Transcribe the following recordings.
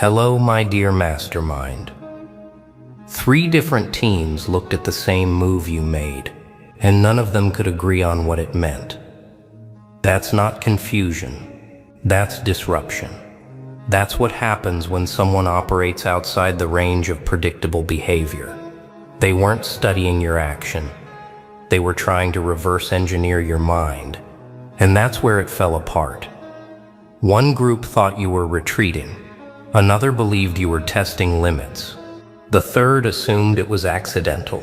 Hello, my dear mastermind. 3 different teams looked at the same move you made, and none of them could agree on what it meant. That's not confusion. That's disruption. That's what happens when someone operates outside the range of predictable behavior. They weren't studying your action. They were trying to reverse engineer your mind, and that's where it fell apart. One group thought you were retreating. Another believed you were testing limits. The third assumed it was accidental,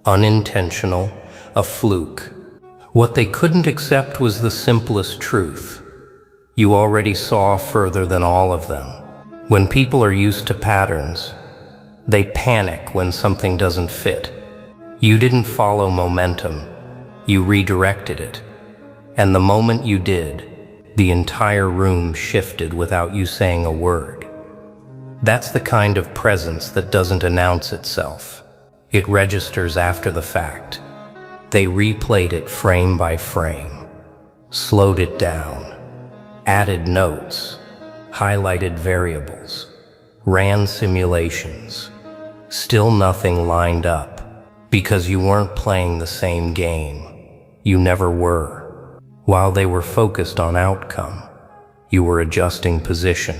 unintentional, a fluke. What they couldn't accept was the simplest truth. You already saw further than all of them. When people are used to patterns, they panic when something doesn't fit. You didn't follow momentum, you redirected it. And the moment you did, the entire room shifted without you saying a word. That's the kind of presence that doesn't announce itself. It registers after the fact. They replayed it frame by frame, slowed it down, added notes, highlighted variables, ran simulations. Still nothing lined up, because you weren't playing the same game. You never were. While they were focused on outcome, you were adjusting position.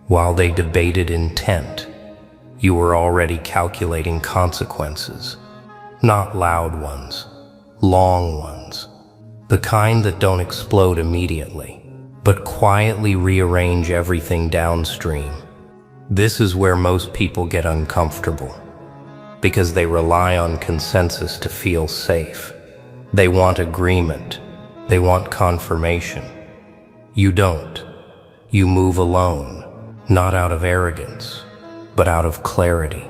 While they debated intent, you were already calculating consequences. Not loud ones, long ones. The kind that don't explode immediately, but quietly rearrange everything downstream. This is where most people get uncomfortable, because they rely on consensus to feel safe. They want agreement. They want confirmation. You don't. You move alone, not out of arrogance, but out of clarity.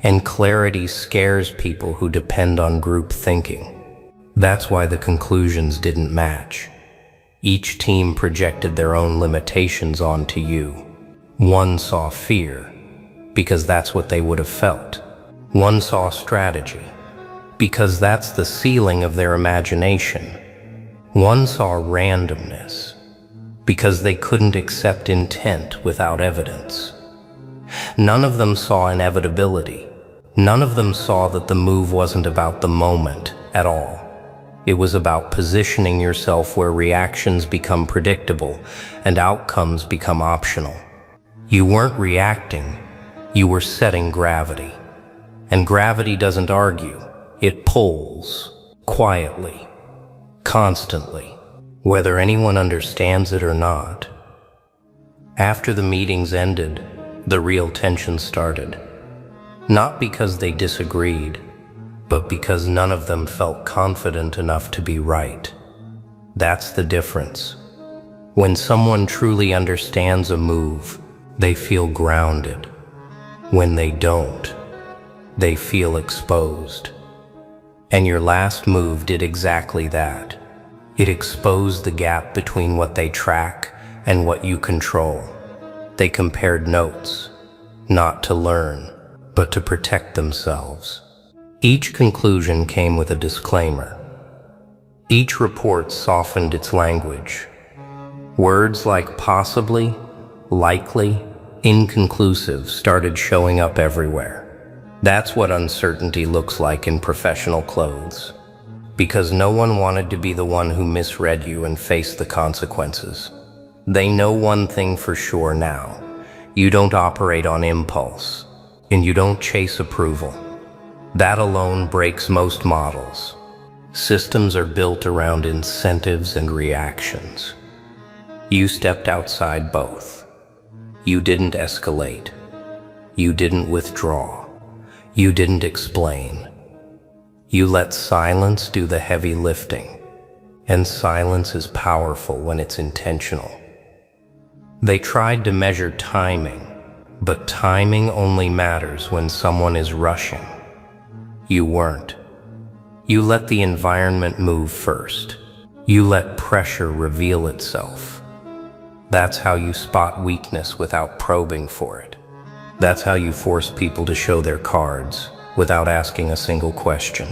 And clarity scares people who depend on group thinking. That's why the conclusions didn't match. Each team projected their own limitations onto you. One saw fear, because that's what they would have felt. One saw strategy, because that's the ceiling of their imagination. One saw randomness, because they couldn't accept intent without evidence. None of them saw inevitability. None of them saw that the move wasn't about the moment at all. It was about positioning yourself where reactions become predictable and outcomes become optional. You weren't reacting, you were setting gravity. And gravity doesn't argue, it pulls, quietly. Constantly, whether anyone understands it or not. After the meetings ended, the real tension started. Not because they disagreed, but because none of them felt confident enough to be right. That's the difference. When someone truly understands a move, they feel grounded. When they don't, they feel exposed. And your last move did exactly that. It exposed the gap between what they track and what you control. They compared notes, not to learn, but to protect themselves. Each conclusion came with a disclaimer. Each report softened its language. Words like possibly, likely, inconclusive started showing up everywhere. That's what uncertainty looks like in professional clothes. Because no one wanted to be the one who misread you and faced the consequences. They know one thing for sure now. You don't operate on impulse, and you don't chase approval. That alone breaks most models. Systems are built around incentives and reactions. You stepped outside both. You didn't escalate. You didn't withdraw. You didn't explain. You let silence do the heavy lifting, and silence is powerful when it's intentional. They tried to measure timing, but timing only matters when someone is rushing. You weren't. You let the environment move first. You let pressure reveal itself. That's how you spot weakness without probing for it. That's how you force people to show their cards without asking a single question.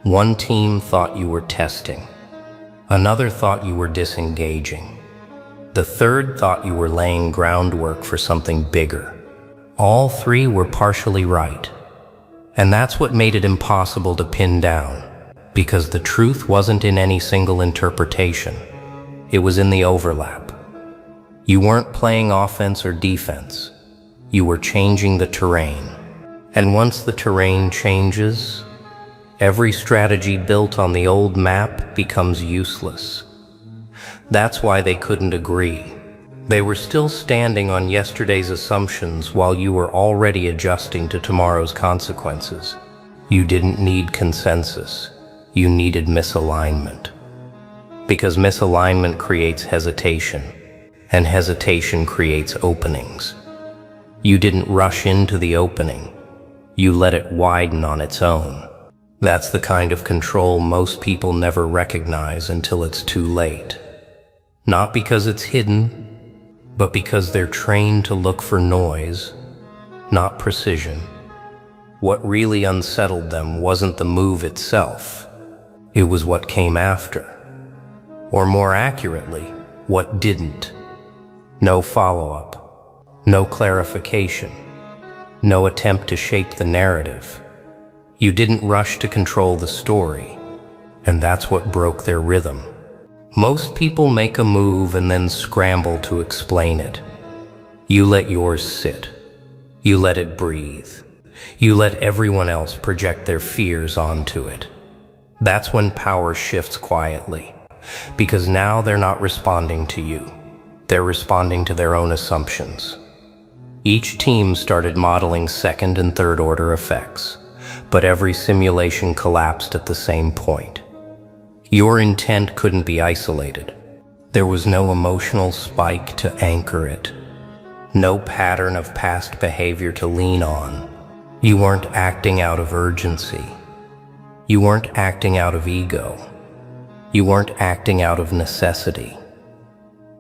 One team thought you were testing. Another thought you were disengaging. The third thought you were laying groundwork for something bigger. All three were partially right. And that's what made it impossible to pin down, because the truth wasn't in any single interpretation. It was in the overlap. You weren't playing offense or defense. You were changing the terrain. And once the terrain changes, every strategy built on the old map becomes useless. That's why they couldn't agree. They were still standing on yesterday's assumptions while you were already adjusting to tomorrow's consequences. You didn't need consensus. You needed misalignment. Because misalignment creates hesitation, and hesitation creates openings. You didn't rush into the opening. You let it widen on its own. That's the kind of control most people never recognize until it's too late. Not because it's hidden, but because they're trained to look for noise, not precision. What really unsettled them wasn't the move itself. It was what came after. Or more accurately, what didn't. No follow-up, no clarification, no attempt to shape the narrative. You didn't rush to control the story, and that's what broke their rhythm. Most people make a move and then scramble to explain it. You let yours sit. You let it breathe. You let everyone else project their fears onto it. That's when power shifts quietly, because now they're not responding to you. They're responding to their own assumptions. Each team started modeling second and third order effects, but every simulation collapsed at the same point. Your intent couldn't be isolated. There was no emotional spike to anchor it, no pattern of past behavior to lean on. You weren't acting out of urgency. You weren't acting out of ego. You weren't acting out of necessity.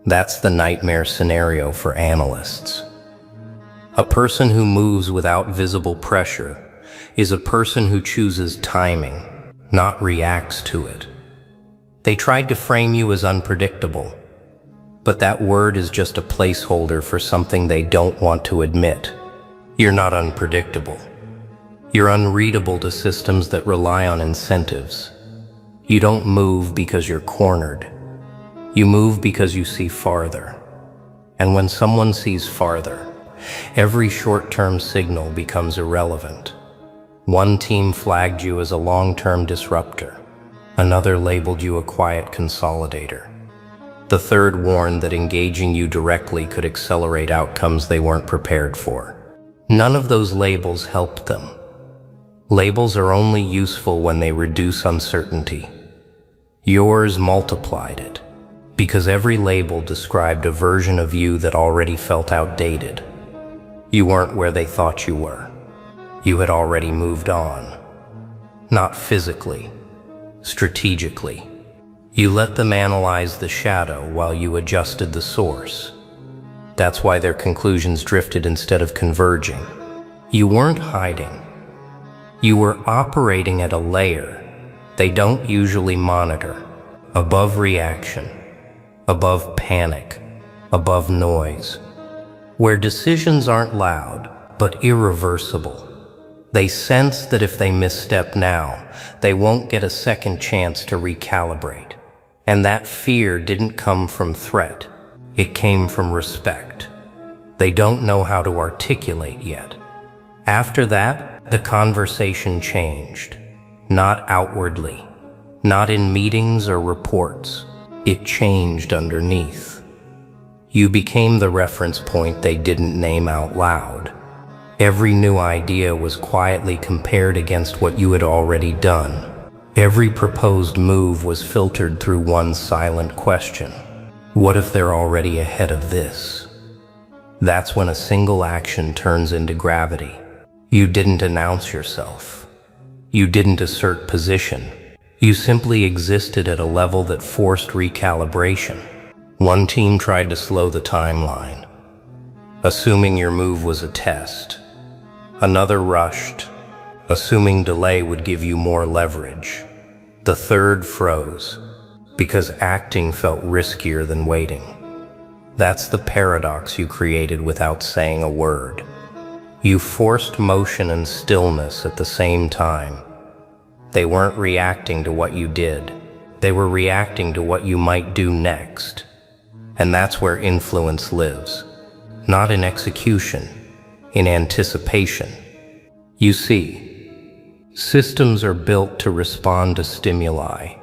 That's the nightmare scenario for analysts. A person who moves without visible pressure is a person who chooses timing, not reacts to it. They tried to frame you as unpredictable, but that word is just a placeholder for something they don't want to admit. You're not unpredictable. You're unreadable to systems that rely on incentives. You don't move because you're cornered. You move because you see farther. And when someone sees farther, every short-term signal becomes irrelevant. One team flagged you as a long-term disruptor. Another labeled you a quiet consolidator. The third warned that engaging you directly could accelerate outcomes they weren't prepared for. None of those labels helped them. Labels are only useful when they reduce uncertainty. Yours multiplied it, because every label described a version of you that already felt outdated. You weren't where they thought you were. You had already moved on. Not physically, strategically. You let them analyze the shadow while you adjusted the source. That's why their conclusions drifted instead of converging. You weren't hiding. You were operating at a layer they don't usually monitor, above reaction, above panic, above noise, where decisions aren't loud, but irreversible. They sense that if they misstep now, they won't get a second chance to recalibrate. And that fear didn't come from threat. It came from respect. They don't know how to articulate yet. After that, the conversation changed. Not outwardly, not in meetings or reports. It changed underneath. You became the reference point they didn't name out loud. Every new idea was quietly compared against what you had already done. Every proposed move was filtered through one silent question. What if they're already ahead of this? That's when a single action turns into gravity. You didn't announce yourself. You didn't assert position. You simply existed at a level that forced recalibration. One team tried to slow the timeline, assuming your move was a test. Another rushed, assuming delay would give you more leverage. The third froze, because acting felt riskier than waiting. That's the paradox you created without saying a word. You forced motion and stillness at the same time. They weren't reacting to what you did. They were reacting to what you might do next. And that's where influence lives. Not in execution, in anticipation. You see, systems are built to respond to stimuli,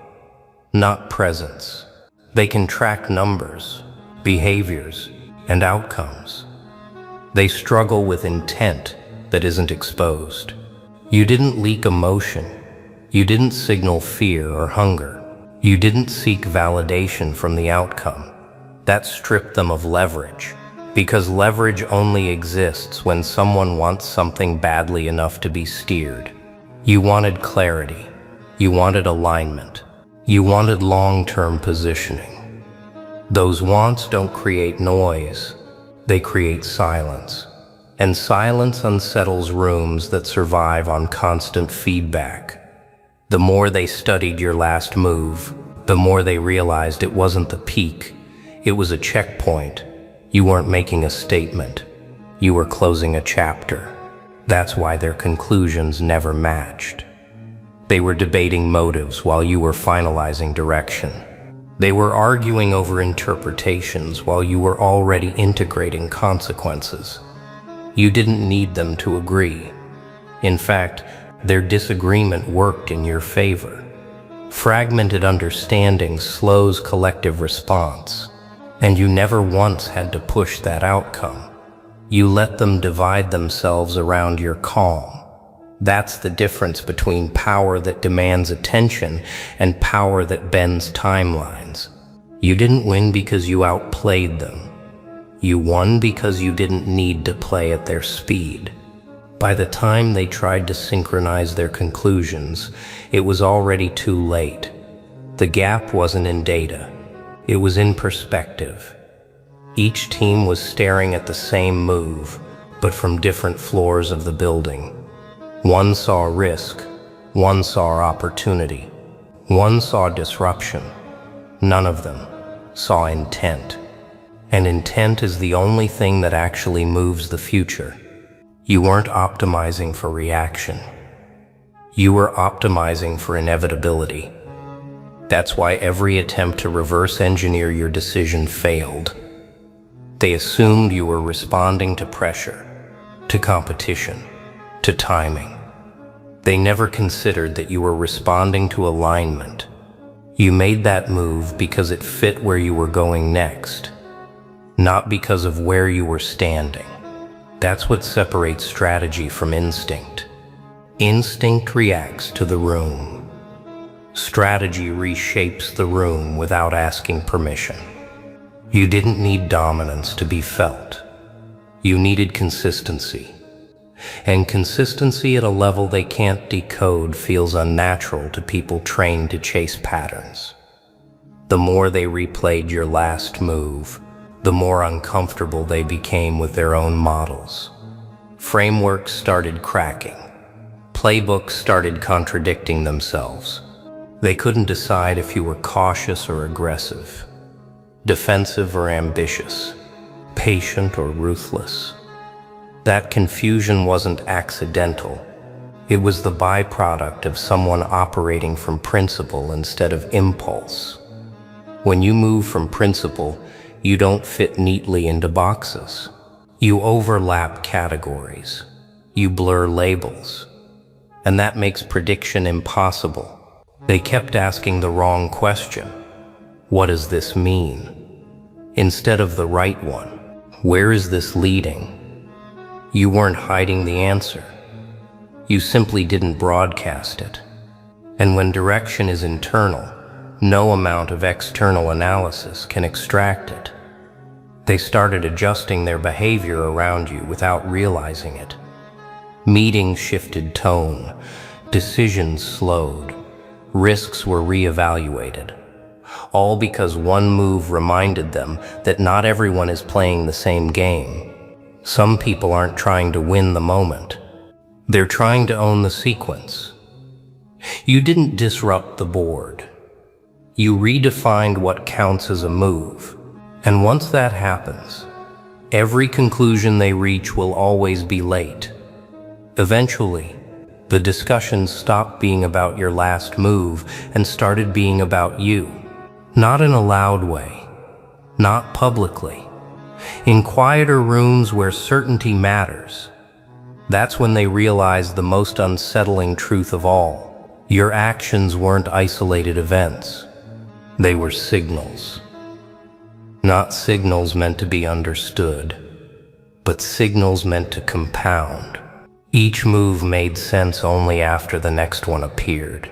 not presence. They can track numbers, behaviors, and outcomes. They struggle with intent that isn't exposed. You didn't leak emotion. You didn't signal fear or hunger. You didn't seek validation from the outcome. That stripped them of leverage, because leverage only exists when someone wants something badly enough to be steered. You wanted clarity. You wanted alignment. You wanted long-term positioning. Those wants don't create noise. They create silence. And silence unsettles rooms that survive on constant feedback. The more they studied your last move, the more they realized it wasn't the peak. It was a checkpoint. You weren't making a statement. You were closing a chapter. That's why their conclusions never matched. They were debating motives while you were finalizing direction. They were arguing over interpretations while you were already integrating consequences. You didn't need them to agree. In fact, their disagreement worked in your favor. Fragmented understanding slows collective response, and you never once had to push that outcome. You let them divide themselves around your calm. That's the difference between power that demands attention and power that bends timelines. You didn't win because you outplayed them. You won because you didn't need to play at their speed. By the time they tried to synchronize their conclusions, it was already too late. The gap wasn't in data. It was in perspective. Each team was staring at the same move, but from different floors of the building. One saw risk, one saw opportunity, one saw disruption. None of them saw intent. And intent is the only thing that actually moves the future. You weren't optimizing for reaction. You were optimizing for inevitability. That's why every attempt to reverse engineer your decision failed. They assumed you were responding to pressure, to competition, to timing. They never considered that you were responding to alignment. You made that move because it fit where you were going next, not because of where you were standing. That's what separates strategy from instinct. Instinct reacts to the room. Strategy reshapes the room without asking permission. You didn't need dominance to be felt. You needed consistency. And consistency at a level they can't decode feels unnatural to people trained to chase patterns. The more they replayed your last move, the more uncomfortable they became with their own models. Frameworks started cracking. Playbooks started contradicting themselves. They couldn't decide if you were cautious or aggressive, defensive or ambitious, patient or ruthless. That confusion wasn't accidental. It was the byproduct of someone operating from principle instead of impulse. When you move from principle, you don't fit neatly into boxes. You overlap categories. You blur labels. And that makes prediction impossible. They kept asking the wrong question. What does this mean? Instead of the right one. Where is this leading? You weren't hiding the answer. You simply didn't broadcast it. And when direction is internal, no amount of external analysis can extract it. They started adjusting their behavior around you without realizing it. Meetings shifted tone, decisions slowed, risks were reevaluated. All because one move reminded them that not everyone is playing the same game. Some people aren't trying to win the moment. They're trying to own the sequence. You didn't disrupt the board. You redefined what counts as a move. And once that happens, every conclusion they reach will always be late. Eventually, the discussions stopped being about your last move and started being about you. Not in a loud way, not publicly. In quieter rooms where certainty matters. That's when they realized the most unsettling truth of all. Your actions weren't isolated events. They were signals. Not signals meant to be understood, but signals meant to compound. Each move made sense only after the next one appeared,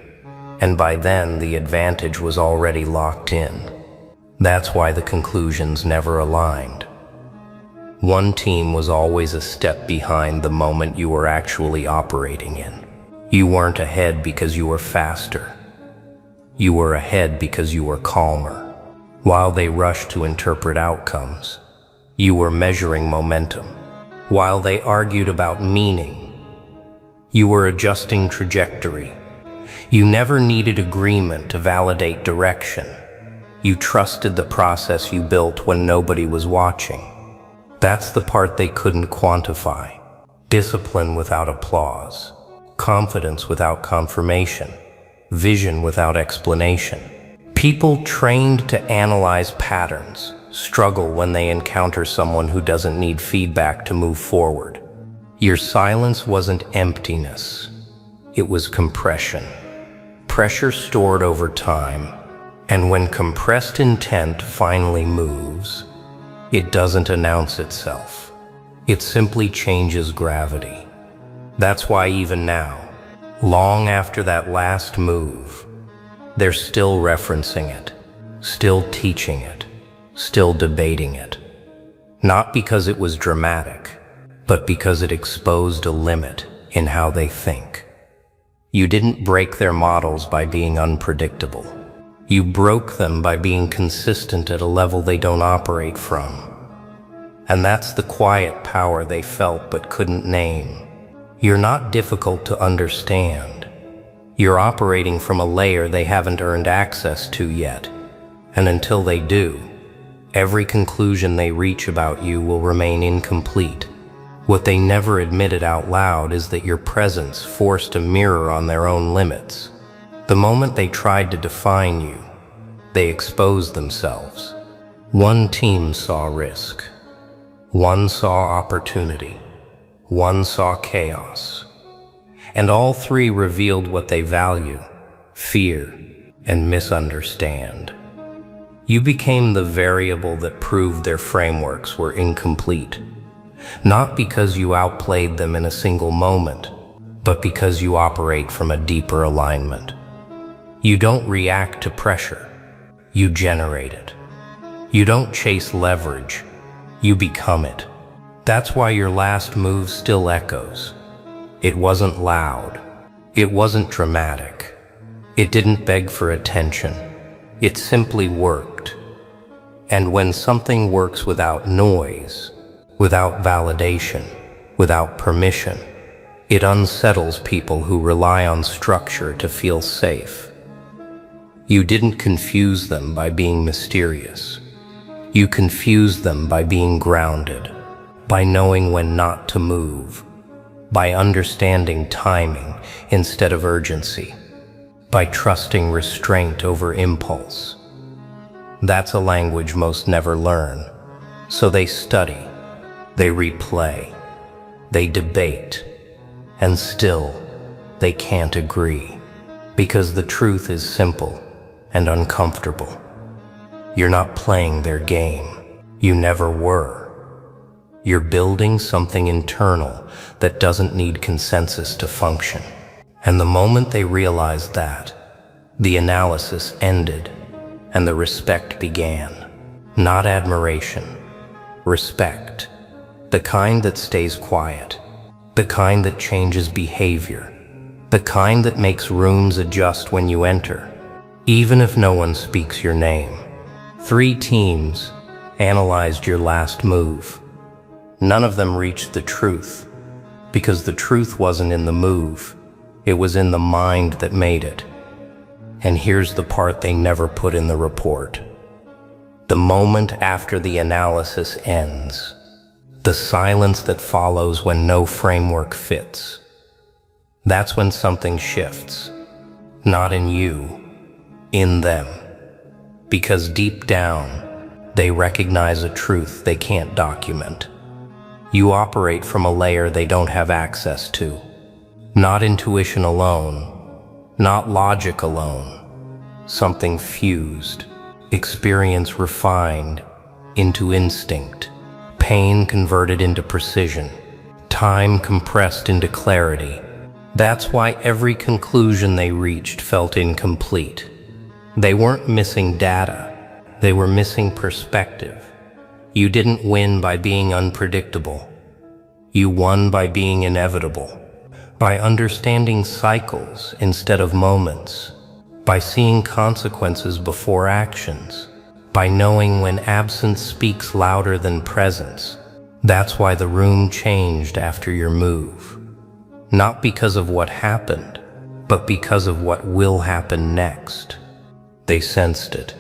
and by then the advantage was already locked in. That's why the conclusions never aligned. One team was always a step behind the moment you were actually operating in. You weren't ahead because you were faster. You were ahead because you were calmer. While they rushed to interpret outcomes, you were measuring momentum. While they argued about meaning, you were adjusting trajectory. You never needed agreement to validate direction. You trusted the process you built when nobody was watching. That's the part they couldn't quantify. Discipline without applause, confidence without confirmation, vision without explanation. People trained to analyze patterns struggle when they encounter someone who doesn't need feedback to move forward. Your silence wasn't emptiness, it was compression. Pressure stored over time, and when compressed intent finally moves, it doesn't announce itself. It simply changes gravity. That's why even now, long after that last move, they're still referencing it, still teaching it, still debating it. Not because it was dramatic, but because it exposed a limit in how they think. You didn't break their models by being unpredictable. You broke them by being consistent at a level they don't operate from. And that's the quiet power they felt but couldn't name. You're not difficult to understand. You're operating from a layer they haven't earned access to yet. And until they do, every conclusion they reach about you will remain incomplete. What they never admitted out loud is that your presence forced a mirror on their own limits. The moment they tried to define you, they exposed themselves. One team saw risk. One saw opportunity. One saw chaos. And all three revealed what they value, fear, and misunderstand. You became the variable that proved their frameworks were incomplete. Not because you outplayed them in a single moment, but because you operate from a deeper alignment. You don't react to pressure, you generate it. You don't chase leverage, you become it. That's why your last move still echoes. It wasn't loud, it wasn't dramatic, it didn't beg for attention, it simply worked. And when something works without noise, without validation, without permission, it unsettles people who rely on structure to feel safe. You didn't confuse them by being mysterious. You confused them by being grounded, by knowing when not to move, by understanding timing instead of urgency, by trusting restraint over impulse. That's a language most never learn, so they study. They replay, they debate, and still they can't agree, because the truth is simple and uncomfortable. You're not playing their game. You never were. You're building something internal that doesn't need consensus to function. And the moment they realized that, the analysis ended and the respect began. Not admiration, respect. The kind that stays quiet, the kind that changes behavior, the kind that makes rooms adjust when you enter, even if no one speaks your name. 3 teams analyzed your last move. None of them reached the truth, because the truth wasn't in the move, it was in the mind that made it. And here's the part they never put in the report. The moment after the analysis ends. The silence that follows when no framework fits. That's when something shifts. Not in you, in them. Because deep down, they recognize a truth they can't document. You operate from a layer they don't have access to. Not intuition alone, not logic alone. Something fused, experience refined into instinct, pain converted into precision, time compressed into clarity. That's why every conclusion they reached felt incomplete. They weren't missing data, they were missing perspective. You didn't win by being unpredictable. You won by being inevitable, by understanding cycles instead of moments, by seeing consequences before actions, by knowing when absence speaks louder than presence. That's why the room changed after your move. Not because of what happened, but because of what will happen next. They sensed it.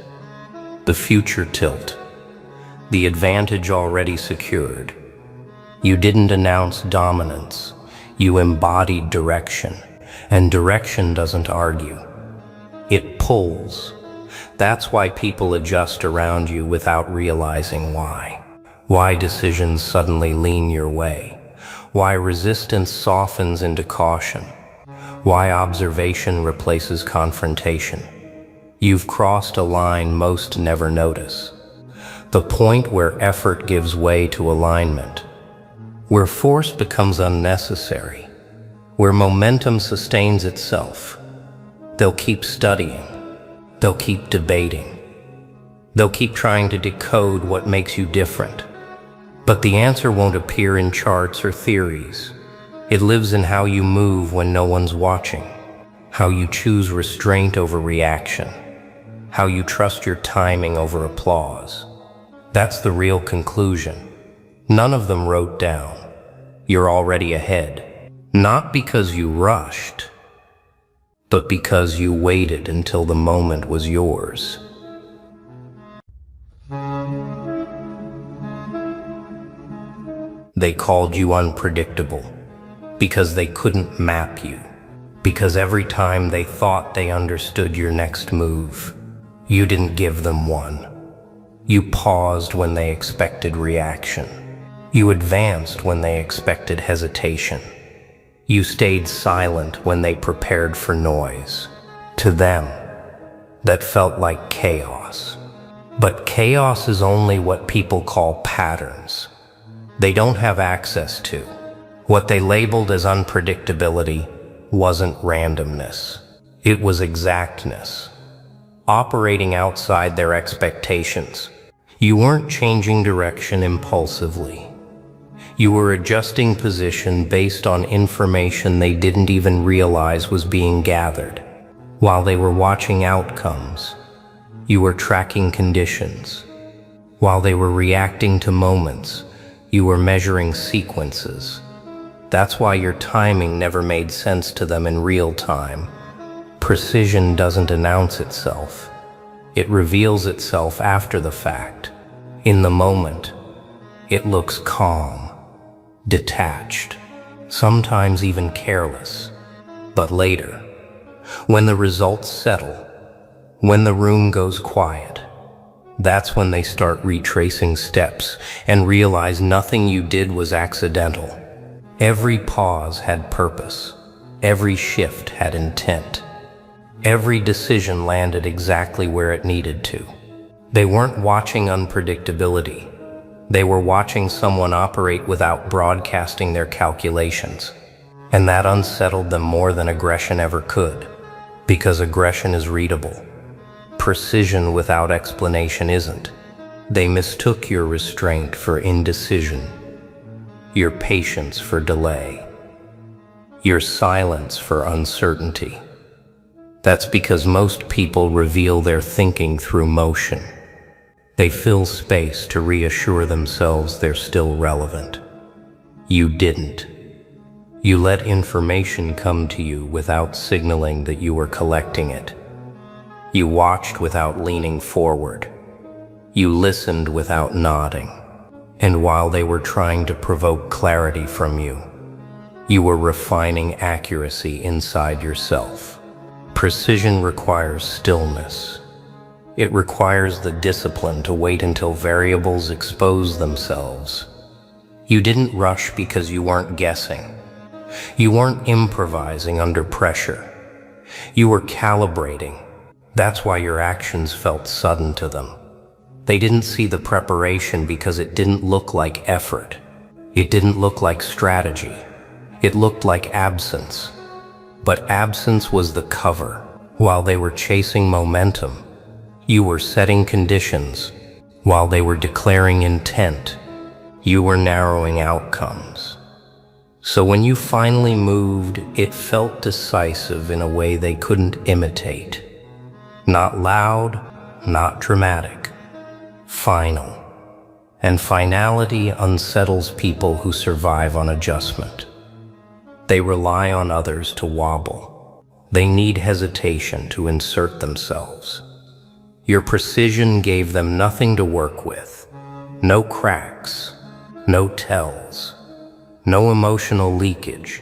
The future tilt. The advantage already secured. You didn't announce dominance. You embodied direction. And direction doesn't argue. It pulls. That's why people adjust around you without realizing why. Why decisions suddenly lean your way. Why resistance softens into caution. Why observation replaces confrontation. You've crossed a line most never notice. The point where effort gives way to alignment. Where force becomes unnecessary. Where momentum sustains itself. They'll keep studying. They'll keep debating. They'll keep trying to decode what makes you different. But the answer won't appear in charts or theories. It lives in how you move when no one's watching, how you choose restraint over reaction, how you trust your timing over applause. That's the real conclusion. None of them wrote down. You're already ahead. Not because you rushed, but because you waited until the moment was yours. They called you unpredictable because they couldn't map you, because every time they thought they understood your next move, you didn't give them one. You paused when they expected reaction. You advanced when they expected hesitation. You stayed silent when they prepared for noise. To them, that felt like chaos. But chaos is only what people call patterns. They don't have access to. What they labeled as unpredictability wasn't randomness. It was exactness. Operating outside their expectations. You weren't changing direction impulsively. You were adjusting position based on information they didn't even realize was being gathered. While they were watching outcomes, you were tracking conditions. While they were reacting to moments, you were measuring sequences. That's why your timing never made sense to them in real time. Precision doesn't announce itself. It reveals itself after the fact. In the moment, it looks calm, detached, sometimes even careless. But later, when the results settle, when the room goes quiet, that's when they start retracing steps and realize nothing you did was accidental. Every pause had purpose. Every shift had intent. Every decision landed exactly where it needed to. They weren't watching unpredictability. They were watching someone operate without broadcasting their calculations. And that unsettled them more than aggression ever could. Because aggression is readable. Precision without explanation isn't. They mistook your restraint for indecision, your patience for delay, your silence for uncertainty. That's because most people reveal their thinking through motion. They fill space to reassure themselves they're still relevant. You didn't. You let information come to you without signaling that you were collecting it. You watched without leaning forward. You listened without nodding. And while they were trying to provoke clarity from you, you were refining accuracy inside yourself. Precision requires stillness. It requires the discipline to wait until variables expose themselves. You didn't rush because you weren't guessing. You weren't improvising under pressure. You were calibrating. That's why your actions felt sudden to them. They didn't see the preparation because it didn't look like effort. It didn't look like strategy. It looked like absence. But absence was the cover. While they were chasing momentum, you were setting conditions. While they were declaring intent, you were narrowing outcomes. So when you finally moved, it felt decisive in a way they couldn't imitate. Not loud, not dramatic. Final. And finality unsettles people who survive on adjustment. They rely on others to wobble. They need hesitation to insert themselves. Your precision gave them nothing to work with. No cracks, no tells, no emotional leakage.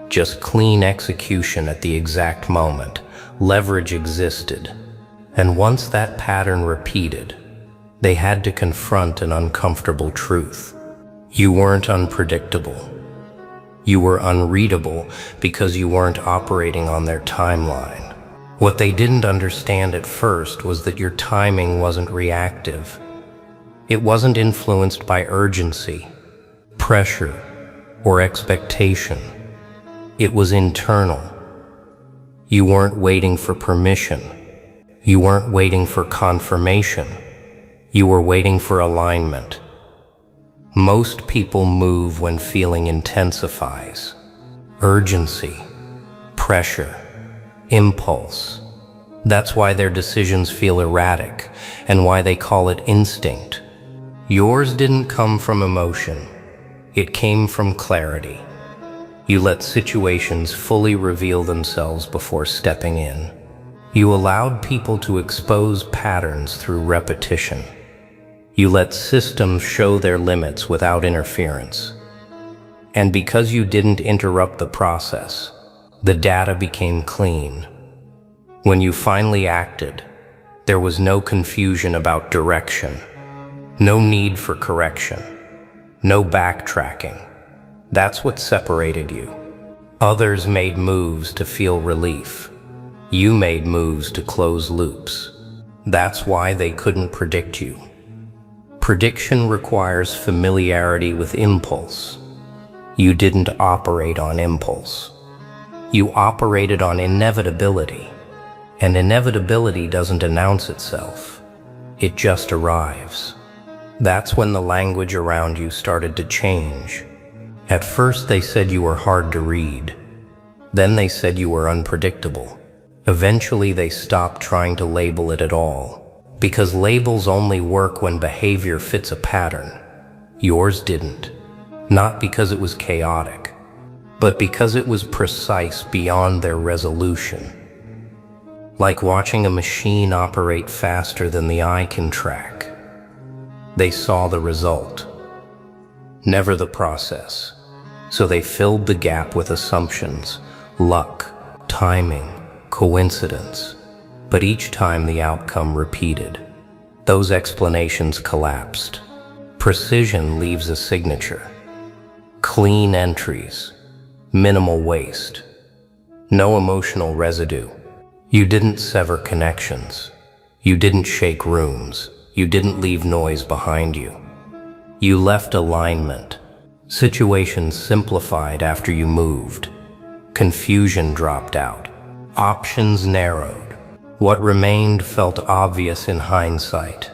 Just clean execution at the exact moment. Leverage existed. And once that pattern repeated, they had to confront an uncomfortable truth. You weren't unpredictable. You were unreadable because you weren't operating on their timeline. What they didn't understand at first was that your timing wasn't reactive. It wasn't influenced by urgency, pressure, or expectation. It was internal. You weren't waiting for permission. You weren't waiting for confirmation. You were waiting for alignment. Most people move when feeling intensifies. Urgency, pressure, impulse. That's why their decisions feel erratic and why they call it instinct. Yours didn't come from emotion. It came from clarity. You let situations fully reveal themselves before stepping in. You allowed people to expose patterns through repetition. You let systems show their limits without interference. And because you didn't interrupt the process, the data became clean. When you finally acted, there was no confusion about direction, no need for correction, no backtracking. That's what separated you. Others made moves to feel relief. You made moves to close loops. That's why they couldn't predict you. Prediction requires familiarity with impulse. You didn't operate on impulse. You operated on inevitability. And inevitability doesn't announce itself. It just arrives. That's when the language around you started to change. At first they said you were hard to read. Then they said you were unpredictable. Eventually they stopped trying to label it at all. Because labels only work when behavior fits a pattern. Yours didn't. Not because it was chaotic, but because it was precise beyond their resolution. Like watching a machine operate faster than the eye can track. They saw the result, never the process. So they filled the gap with assumptions, luck, timing, coincidence. But each time the outcome repeated, those explanations collapsed. Precision leaves a signature. Clean entries, minimal waste, no emotional residue. You didn't sever connections. You didn't shake rooms. You didn't leave noise behind you. You left alignment. Situations simplified after you moved. Confusion dropped out. Options narrowed. What remained felt obvious in hindsight,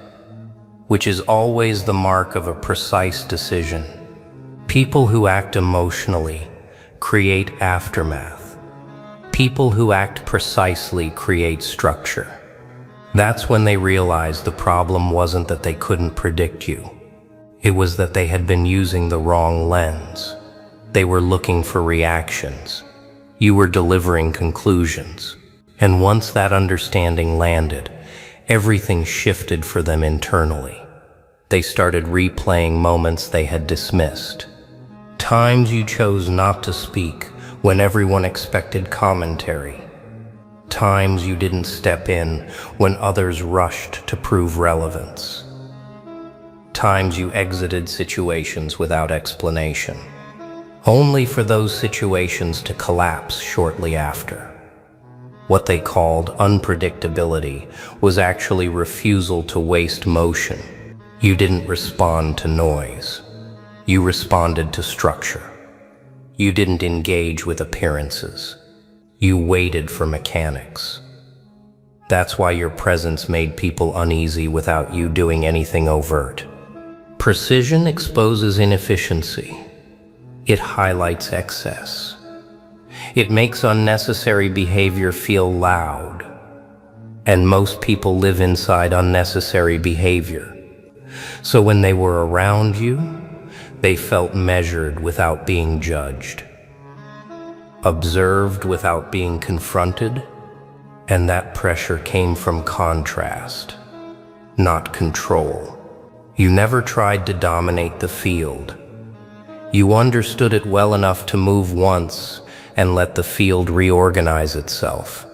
which is always the mark of a precise decision. People who act emotionally create aftermath. People who act precisely create structure. That's when they realized the problem wasn't that they couldn't predict you. It was that they had been using the wrong lens. They were looking for reactions. You were delivering conclusions. And once that understanding landed, Everything shifted for them internally. They started replaying moments they had dismissed. Times you chose not to speak when everyone expected commentary. Times you didn't step in when others rushed to prove relevance. Times you exited situations without explanation, only for those situations to collapse shortly after. What they called unpredictability was actually refusal to waste motion. You didn't respond to noise. You responded to structure. You didn't engage with appearances. You waited for mechanics. That's why your presence made people uneasy without you doing anything overt. Precision exposes inefficiency. It highlights excess. It makes unnecessary behavior feel loud. And most people live inside unnecessary behavior. So when they were around you, they felt measured without being judged, observed without being confronted, and that pressure came from contrast, not control. You never tried to dominate the field. You understood it well enough to move once and let the field reorganize itself.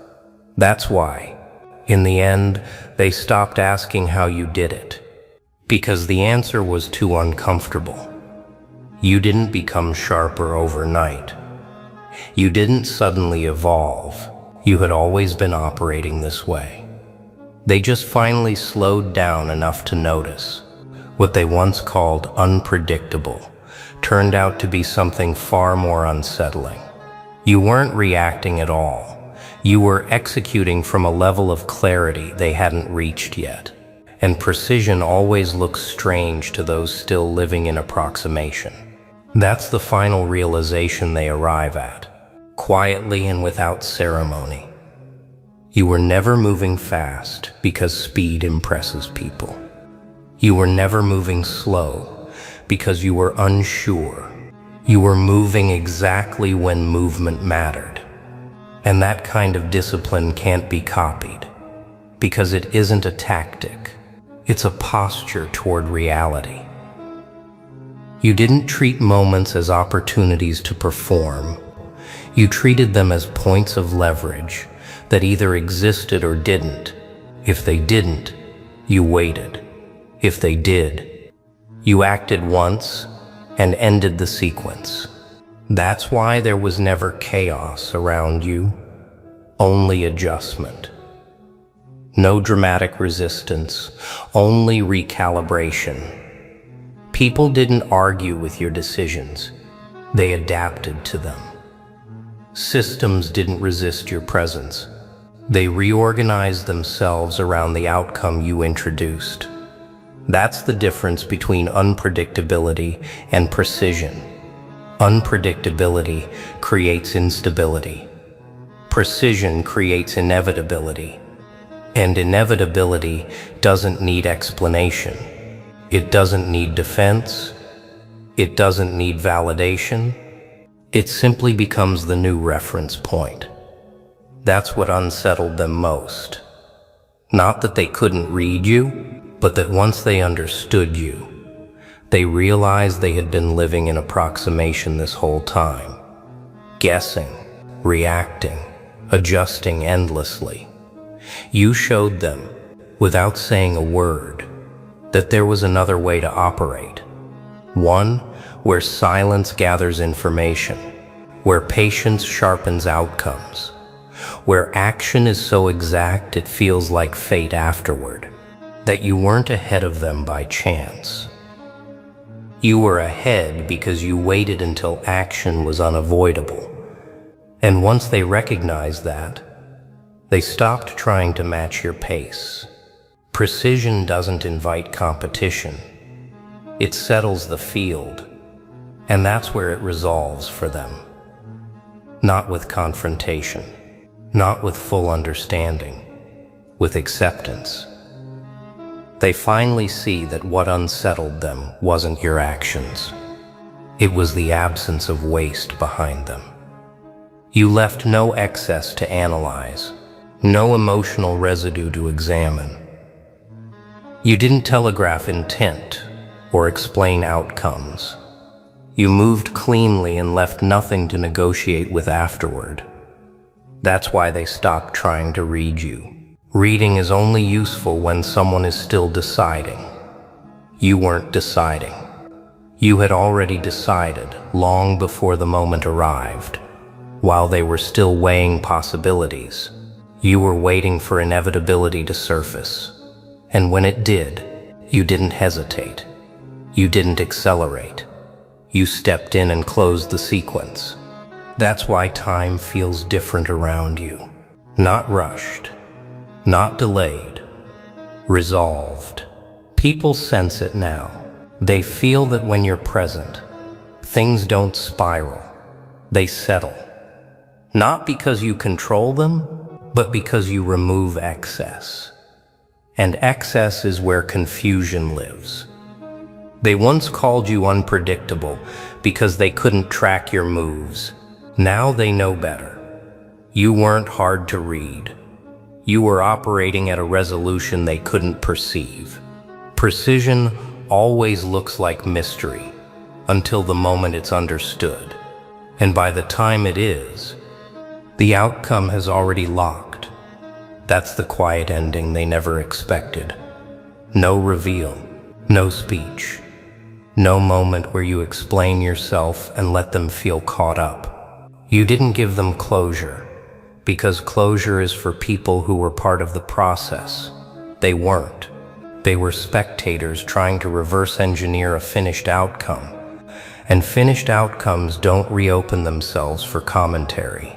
That's why, in the end, they stopped asking how you did it, because the answer was too uncomfortable. You didn't become sharper overnight. You didn't suddenly evolve. You had always been operating this way. They just finally slowed down enough to notice. What they once called unpredictable turned out to be something far more unsettling. You weren't reacting at all. You were executing from a level of clarity they hadn't reached yet. And precision always looks strange to those still living in approximation. That's the final realization they arrive at, quietly and without ceremony. You were never moving fast because speed impresses people. You were never moving slow because you were unsure. You were moving exactly when movement mattered. And that kind of discipline can't be copied, because it isn't a tactic. It's a posture toward reality. You didn't treat moments as opportunities to perform. You treated them as points of leverage that either existed or didn't. If they didn't, you waited. If they did, you acted once and ended the sequence. That's why there was never chaos around you, only adjustment. No dramatic resistance, only recalibration. People didn't argue with your decisions. They adapted to them. Systems didn't resist your presence. They reorganized themselves around the outcome you introduced. That's the difference between unpredictability and precision. Unpredictability creates instability. Precision creates inevitability. And inevitability doesn't need explanation. It doesn't need defense. It doesn't need validation. It simply becomes the new reference point. That's what unsettled them most. Not that they couldn't read you, but that once they understood you, they realized they had been living in approximation this whole time, guessing, reacting, adjusting endlessly. You showed them, without saying a word, that there was another way to operate. One where silence gathers information, where patience sharpens outcomes, where action is so exact it feels like fate afterward, that you weren't ahead of them by chance. You were ahead because you waited until action was unavoidable. And once they recognized that, they stopped trying to match your pace. Precision doesn't invite competition. It settles the field, and that's where it resolves for them. Not with confrontation, not with full understanding, with acceptance. They finally see that what unsettled them wasn't your actions. It was the absence of waste behind them. You left no excess to analyze, no emotional residue to examine, You didn't telegraph intent or explain outcomes. You moved cleanly and left nothing to negotiate with afterward. That's why they stopped trying to read you. Reading is only useful when someone is still deciding. You weren't deciding. You had already decided long before the moment arrived. While they were still weighing possibilities, you were waiting for inevitability to surface. And when it did, you didn't hesitate. You didn't accelerate. You stepped in and closed the sequence. That's why time feels different around you. Not rushed, not delayed, resolved. People sense it now. They feel that when you're present, things don't spiral. They settle. Not because you control them, but because you remove excess. And excess is where confusion lives. They once called you unpredictable because they couldn't track your moves. Now they know better. You weren't hard to read. You were operating at a resolution they couldn't perceive. Precision always looks like mystery until the moment it's understood. And by the time it is, the outcome has already locked. That's the quiet ending they never expected. No reveal, no speech, no moment where you explain yourself and let them feel caught up. You didn't give them closure, because closure is for people who were part of the process. They weren't. They were spectators trying to reverse engineer a finished outcome. And finished outcomes don't reopen themselves for commentary.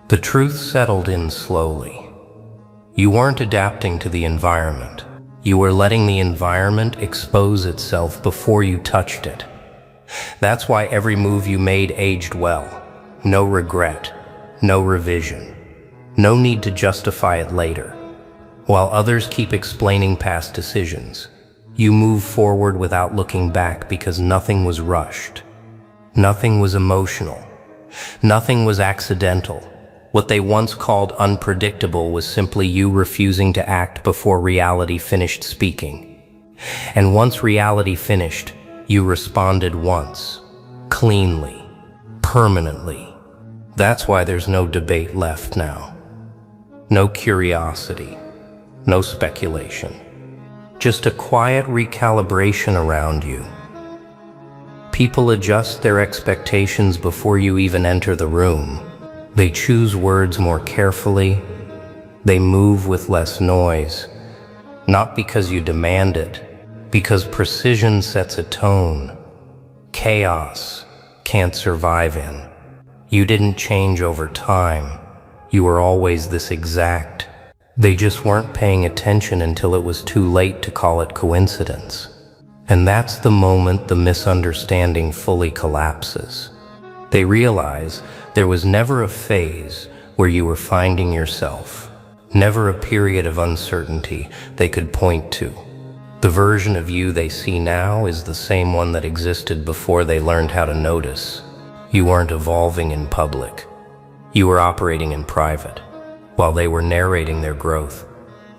The truth settled in slowly. You weren't adapting to the environment. You were letting the environment expose itself before you touched it. That's why every move you made aged well. No regret, no revision, no need to justify it later. While others keep explaining past decisions, you move forward without looking back because nothing was rushed. Nothing was emotional. Nothing was accidental. What they once called unpredictable was simply you refusing to act before reality finished speaking. And once reality finished, you responded once, cleanly, permanently. That's why there's no debate left now. No curiosity, no speculation. Just a quiet recalibration around you. People adjust their expectations before you even enter the room. They choose words more carefully. They move with less noise. Not because you demand it, because precision sets a tone. Chaos can't survive in. You didn't change over time. You were always this exact. They just weren't paying attention until it was too late to call it coincidence. And that's the moment the misunderstanding fully collapses. They realize there was never a phase where you were finding yourself, never a period of uncertainty they could point to. The version of you they see now is the same one that existed before they learned how to notice. You weren't evolving in public. You were operating in private. While they were narrating their growth,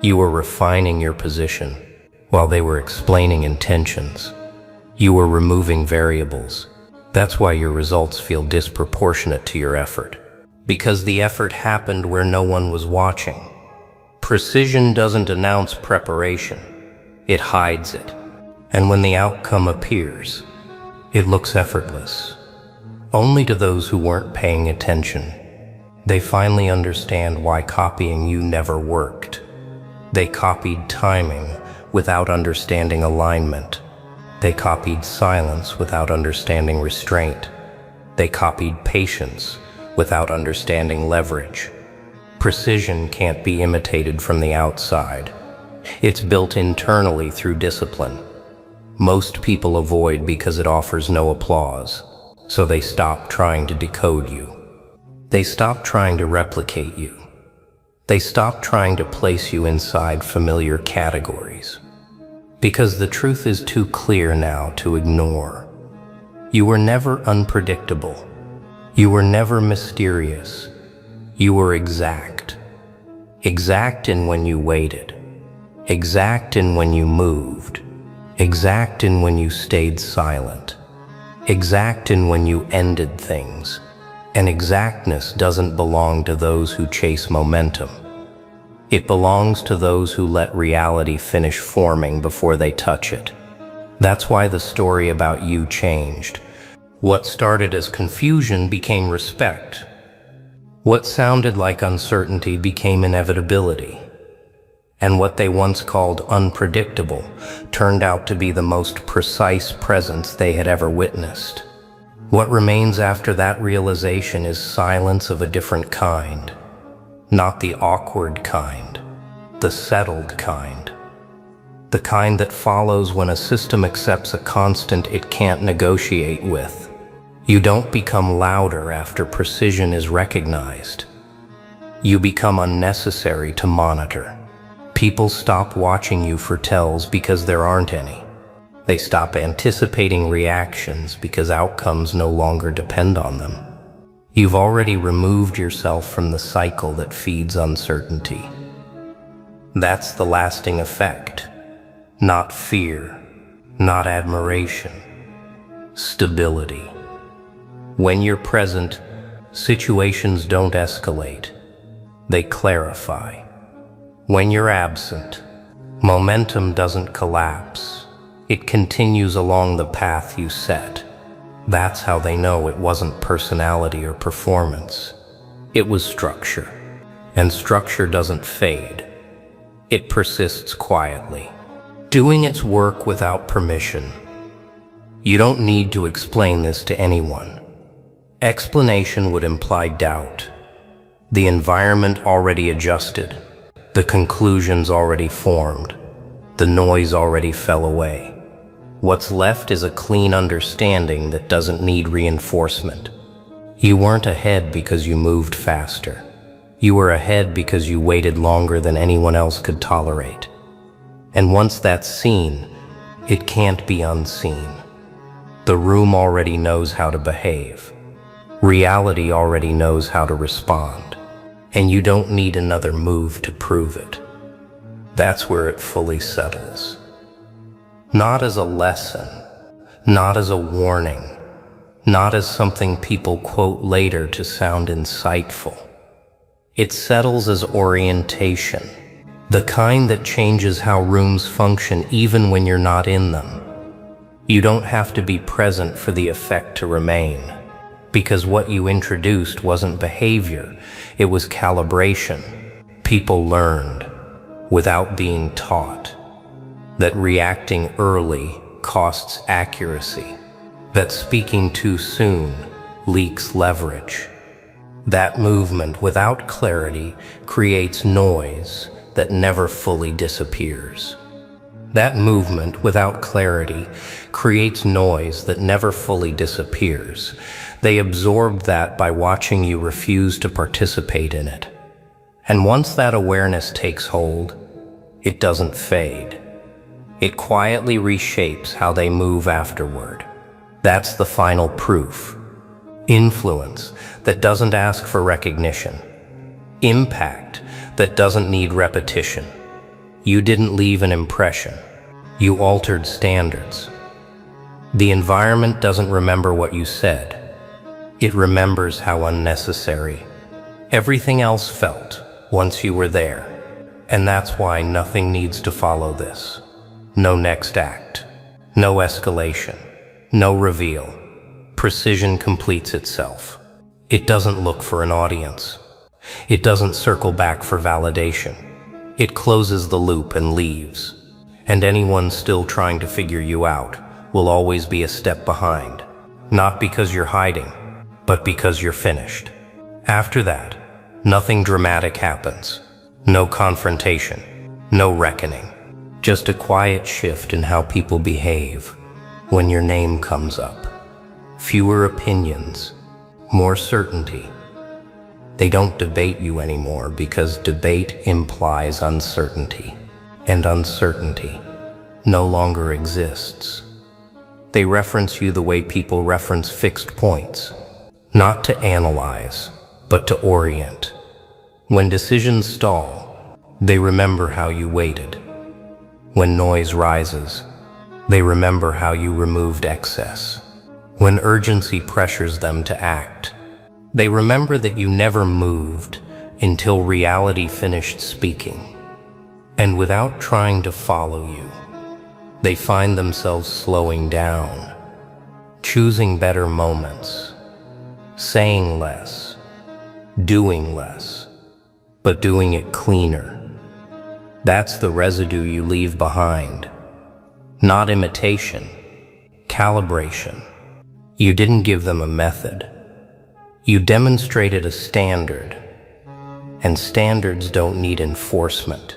you were refining your position. While they were explaining intentions, you were removing variables. That's why your results feel disproportionate to your effort. Because the effort happened where no one was watching. Precision doesn't announce preparation. It hides it. And when the outcome appears, it looks effortless. Only to those who weren't paying attention. They finally understand why copying you never worked. They copied timing without understanding alignment. They copied silence without understanding restraint. They copied patience without understanding leverage. Precision can't be imitated from the outside. It's built internally through discipline. Most people avoid because it offers no applause, so they stop trying to decode you. They stop trying to replicate you. They stop trying to place you inside familiar categories. Because the truth is too clear now to ignore. You were never unpredictable. You were never mysterious. You were exact. Exact in when you waited. exact in when you moved, exact in when you stayed silent, exact in when you ended things. And exactness doesn't belong to those who chase momentum. It belongs to those who let reality finish forming before they touch it. That's why the story about you changed. What started as confusion became respect. What sounded like uncertainty became inevitability. And what they once called unpredictable turned out to be the most precise presence they had ever witnessed. What remains after that realization is silence of a different kind. Not the awkward kind, the settled kind. The kind that follows when a system accepts a constant it can't negotiate with. You don't become louder after precision is recognized. You become unnecessary to monitor. People stop watching you for tells because there aren't any. They stop anticipating reactions because outcomes no longer depend on them. You've already removed yourself from the cycle that feeds uncertainty. That's the lasting effect. Not fear, not admiration, stability. When you're present, situations don't escalate. They clarify. When you're absent, momentum doesn't collapse. It continues along the path you set. That's how they know it wasn't personality or performance. It was structure. And structure doesn't fade. It persists quietly, doing its work without permission. You don't need to explain this to anyone. Explanation would imply doubt. The environment already adjusted. The conclusions already formed. The noise already fell away. What's left is a clean understanding that doesn't need reinforcement. You weren't ahead because you moved faster. You were ahead because you waited longer than anyone else could tolerate. And once that's seen, it can't be unseen. The room already knows how to behave. Reality already knows how to respond. And you don't need another move to prove it. That's where it fully settles. Not as a lesson, not as a warning, not as something people quote later to sound insightful. It settles as orientation, the kind that changes how rooms function even when you're not in them. You don't have to be present for the effect to remain, because what you introduced wasn't behavior, it was calibration. People learned, without being taught, that reacting early costs accuracy, that speaking too soon leaks leverage. That movement without clarity creates noise that never fully disappears. That movement without clarity creates noise that never fully disappears. They absorbed that by watching you refuse to participate in it. And once that awareness takes hold, it doesn't fade. It quietly reshapes how they move afterward. That's the final proof. Influence that doesn't ask for recognition. Impact that doesn't need repetition. You didn't leave an impression. You altered standards. The environment doesn't remember what you said. It remembers how unnecessary everything else felt once you were there. And that's why nothing needs to follow this. No next act, no escalation, no reveal. Precision completes itself. It doesn't look for an audience. It doesn't circle back for validation. It closes the loop and leaves. And anyone still trying to figure you out will always be a step behind. Not because you're hiding, but because you're finished. After that, nothing dramatic happens. No confrontation, no reckoning. Just a quiet shift in how people behave when your name comes up. Fewer opinions, more certainty. They don't debate you anymore because debate implies uncertainty, and uncertainty no longer exists. They reference you the way people reference fixed points, not to analyze, but to orient. When decisions stall, they remember how you waited. When noise rises, they remember how you removed excess. When urgency pressures them to act, they remember that you never moved until reality finished speaking. And without trying to follow you, they find themselves slowing down, choosing better moments, saying less, doing less, but doing it cleaner. That's the residue you leave behind. Not imitation, calibration. You didn't give them a method. You demonstrated a standard, and standards don't need enforcement.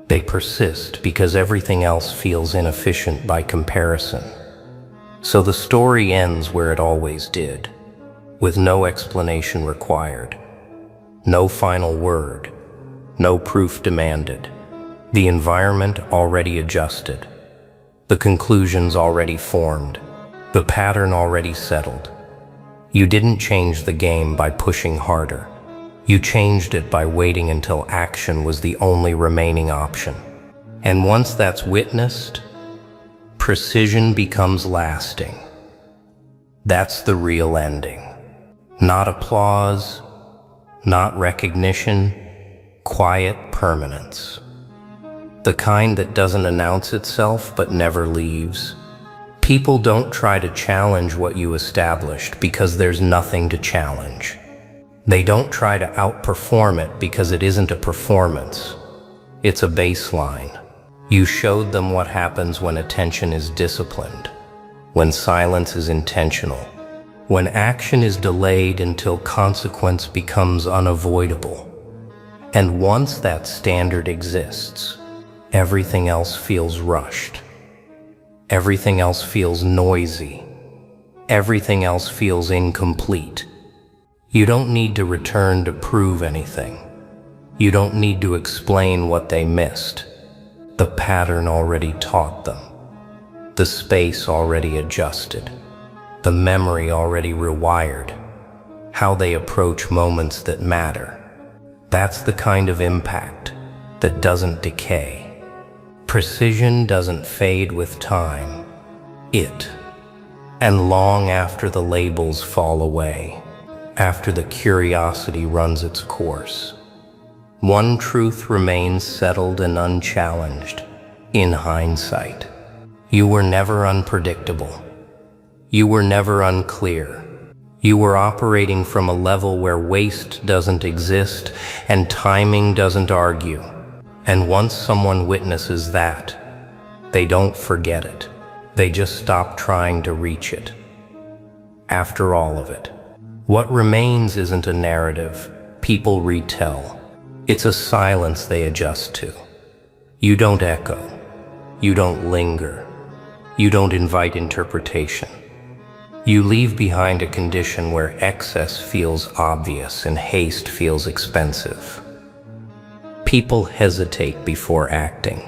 They persist because everything else feels inefficient by comparison. So the story ends where it always did, with no explanation required, no final word, no proof demanded. The environment already adjusted, the conclusions already formed, the pattern already settled. You didn't change the game by pushing harder. You changed it by waiting until action was the only remaining option. And once that's witnessed, precision becomes lasting. That's the real ending. Not applause, not recognition, quiet permanence. The kind that doesn't announce itself but never leaves. People don't try to challenge what you established because there's nothing to challenge. They don't try to outperform it because it isn't a performance. It's a baseline. You showed them what happens when attention is disciplined, when silence is intentional, when action is delayed until consequence becomes unavoidable. And once that standard exists, everything else feels rushed. Everything else feels noisy. Everything else feels incomplete. You don't need to return to prove anything. You don't need to explain what they missed. The pattern already taught them. The space already adjusted. The memory already rewired. How they approach moments that matter. That's the kind of impact that doesn't decay. Precision doesn't fade with time. And long after the labels fall away, after the curiosity runs its course, one truth remains settled and unchallenged. In hindsight, you were never unpredictable. You were never unclear. You were operating from a level where waste doesn't exist and timing doesn't argue. And once someone witnesses that, they don't forget it. They just stop trying to reach it. After all of it, what remains isn't a narrative people retell. It's a silence they adjust to. You don't echo. You don't linger. You don't invite interpretation. You leave behind a condition where excess feels obvious and haste feels expensive. People hesitate before acting,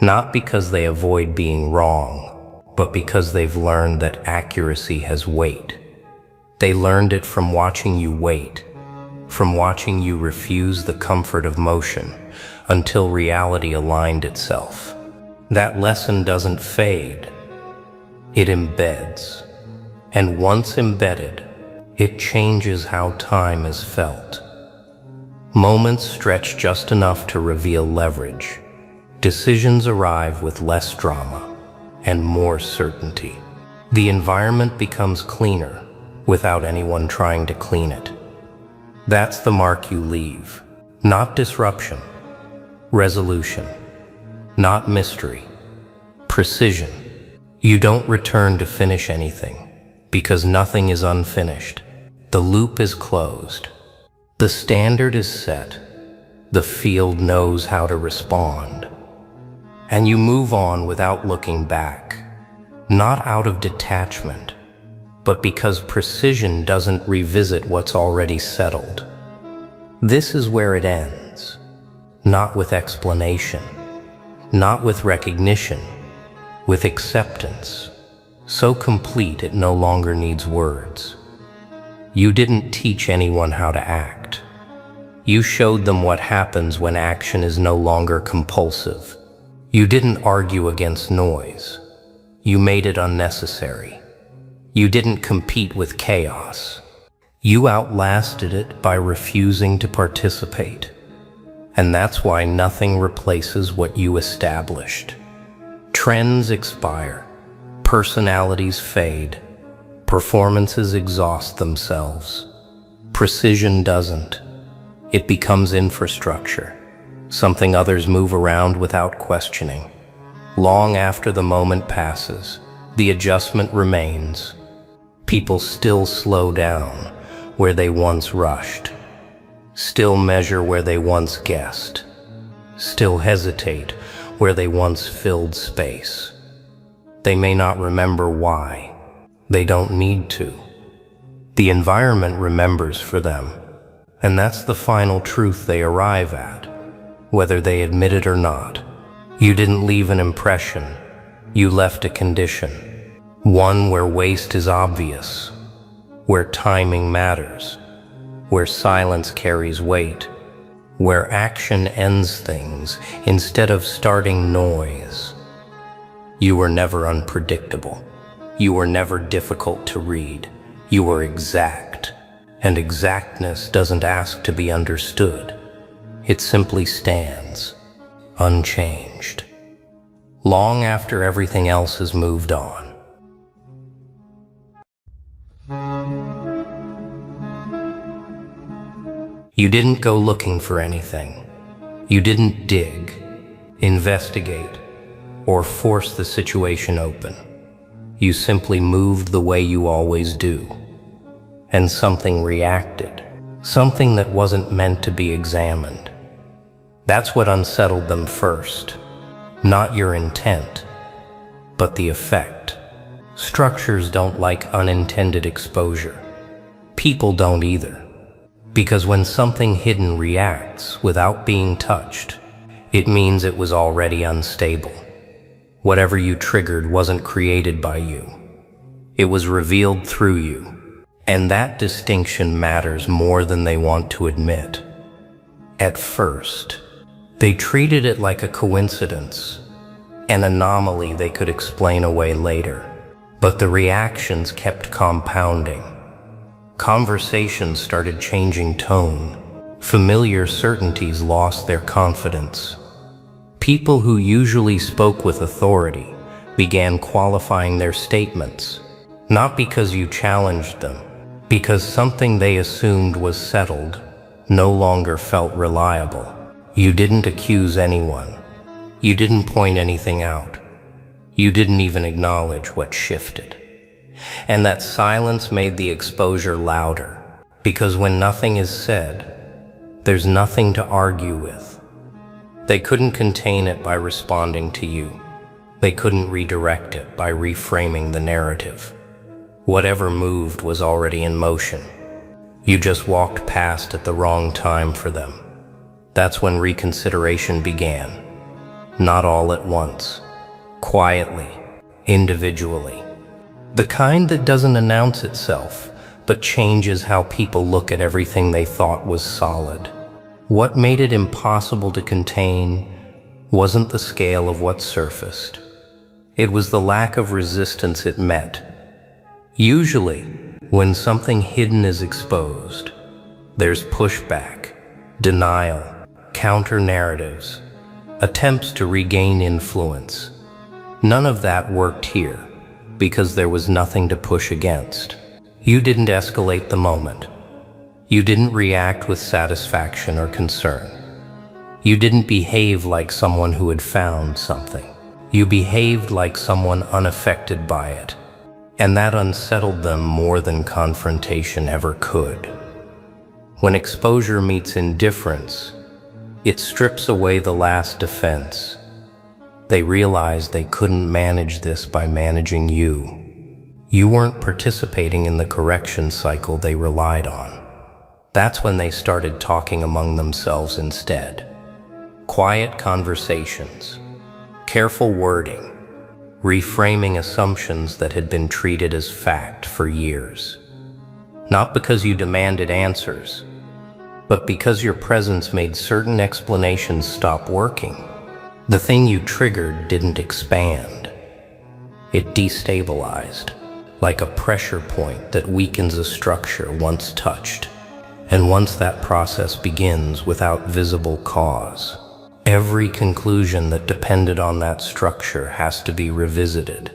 not because they avoid being wrong, but because they've learned that accuracy has weight. They learned it from watching you wait, from watching you refuse the comfort of motion until reality aligned itself. That lesson doesn't fade, it embeds. And once embedded, it changes how time is felt. Moments stretch just enough to reveal leverage. Decisions arrive with less drama and more certainty. The environment becomes cleaner without anyone trying to clean it. That's the mark you leave. Not disruption, resolution, not mystery, precision. You don't return to finish anything because nothing is unfinished. The loop is closed. The standard is set. The field knows how to respond. And you move on without looking back, not out of detachment, but because precision doesn't revisit what's already settled. This is where it ends, not with explanation, not with recognition, with acceptance, so complete it no longer needs words. You didn't teach anyone how to act. You showed them what happens when action is no longer compulsive. You didn't argue against noise. You made it unnecessary. You didn't compete with chaos. You outlasted it by refusing to participate. And that's why nothing replaces what you established. Trends expire. Personalities fade. Performances exhaust themselves. Precision doesn't. It becomes infrastructure, something others move around without questioning. Long after the moment passes, the adjustment remains. People still slow down where they once rushed, still measure where they once guessed, still hesitate where they once filled space. They may not remember why. They don't need to. The environment remembers for them, and that's the final truth they arrive at, whether they admit it or not. You didn't leave an impression. You left a condition, one where waste is obvious, where timing matters, where silence carries weight, where action ends things instead of starting noise. You were never unpredictable. You were never difficult to read. You were exact, and exactness doesn't ask to be understood. It simply stands, unchanged, long after everything else has moved on. You didn't go looking for anything. You didn't dig, investigate, or force the situation open. You simply moved the way you always do. And something reacted, something that wasn't meant to be examined. That's what unsettled them first. Not your intent, but the effect. Structures don't like unintended exposure. People don't either. Because when something hidden reacts without being touched, it means it was already unstable. Whatever you triggered wasn't created by you. It was revealed through you. And that distinction matters more than they want to admit. At first, they treated it like a coincidence, an anomaly they could explain away later. But the reactions kept compounding. Conversations started changing tone. Familiar certainties lost their confidence. People who usually spoke with authority began qualifying their statements, not because you challenged them, because something they assumed was settled no longer felt reliable. You didn't accuse anyone. You didn't point anything out. You didn't even acknowledge what shifted. And that silence made the exposure louder, because when nothing is said, there's nothing to argue with. They couldn't contain it by responding to you. They couldn't redirect it by reframing the narrative. Whatever moved was already in motion. You just walked past at the wrong time for them. That's when reconsideration began. Not all at once. Quietly. Individually. The kind that doesn't announce itself, but changes how people look at everything they thought was solid. What made it impossible to contain wasn't the scale of what surfaced. It was the lack of resistance it met. Usually, when something hidden is exposed, there's pushback, denial, counter-narratives, attempts to regain influence. None of that worked here, because there was nothing to push against. You didn't escalate the moment. You didn't react with satisfaction or concern. You didn't behave like someone who had found something. You behaved like someone unaffected by it. And that unsettled them more than confrontation ever could. When exposure meets indifference, it strips away the last defense. They realized they couldn't manage this by managing you. You weren't participating in the correction cycle they relied on. That's when they started talking among themselves instead. Quiet conversations, careful wording, reframing assumptions that had been treated as fact for years. Not because you demanded answers, but because your presence made certain explanations stop working. The thing you triggered didn't expand. It destabilized, like a pressure point that weakens a structure once touched. And once that process begins without visible cause, every conclusion that depended on that structure has to be revisited.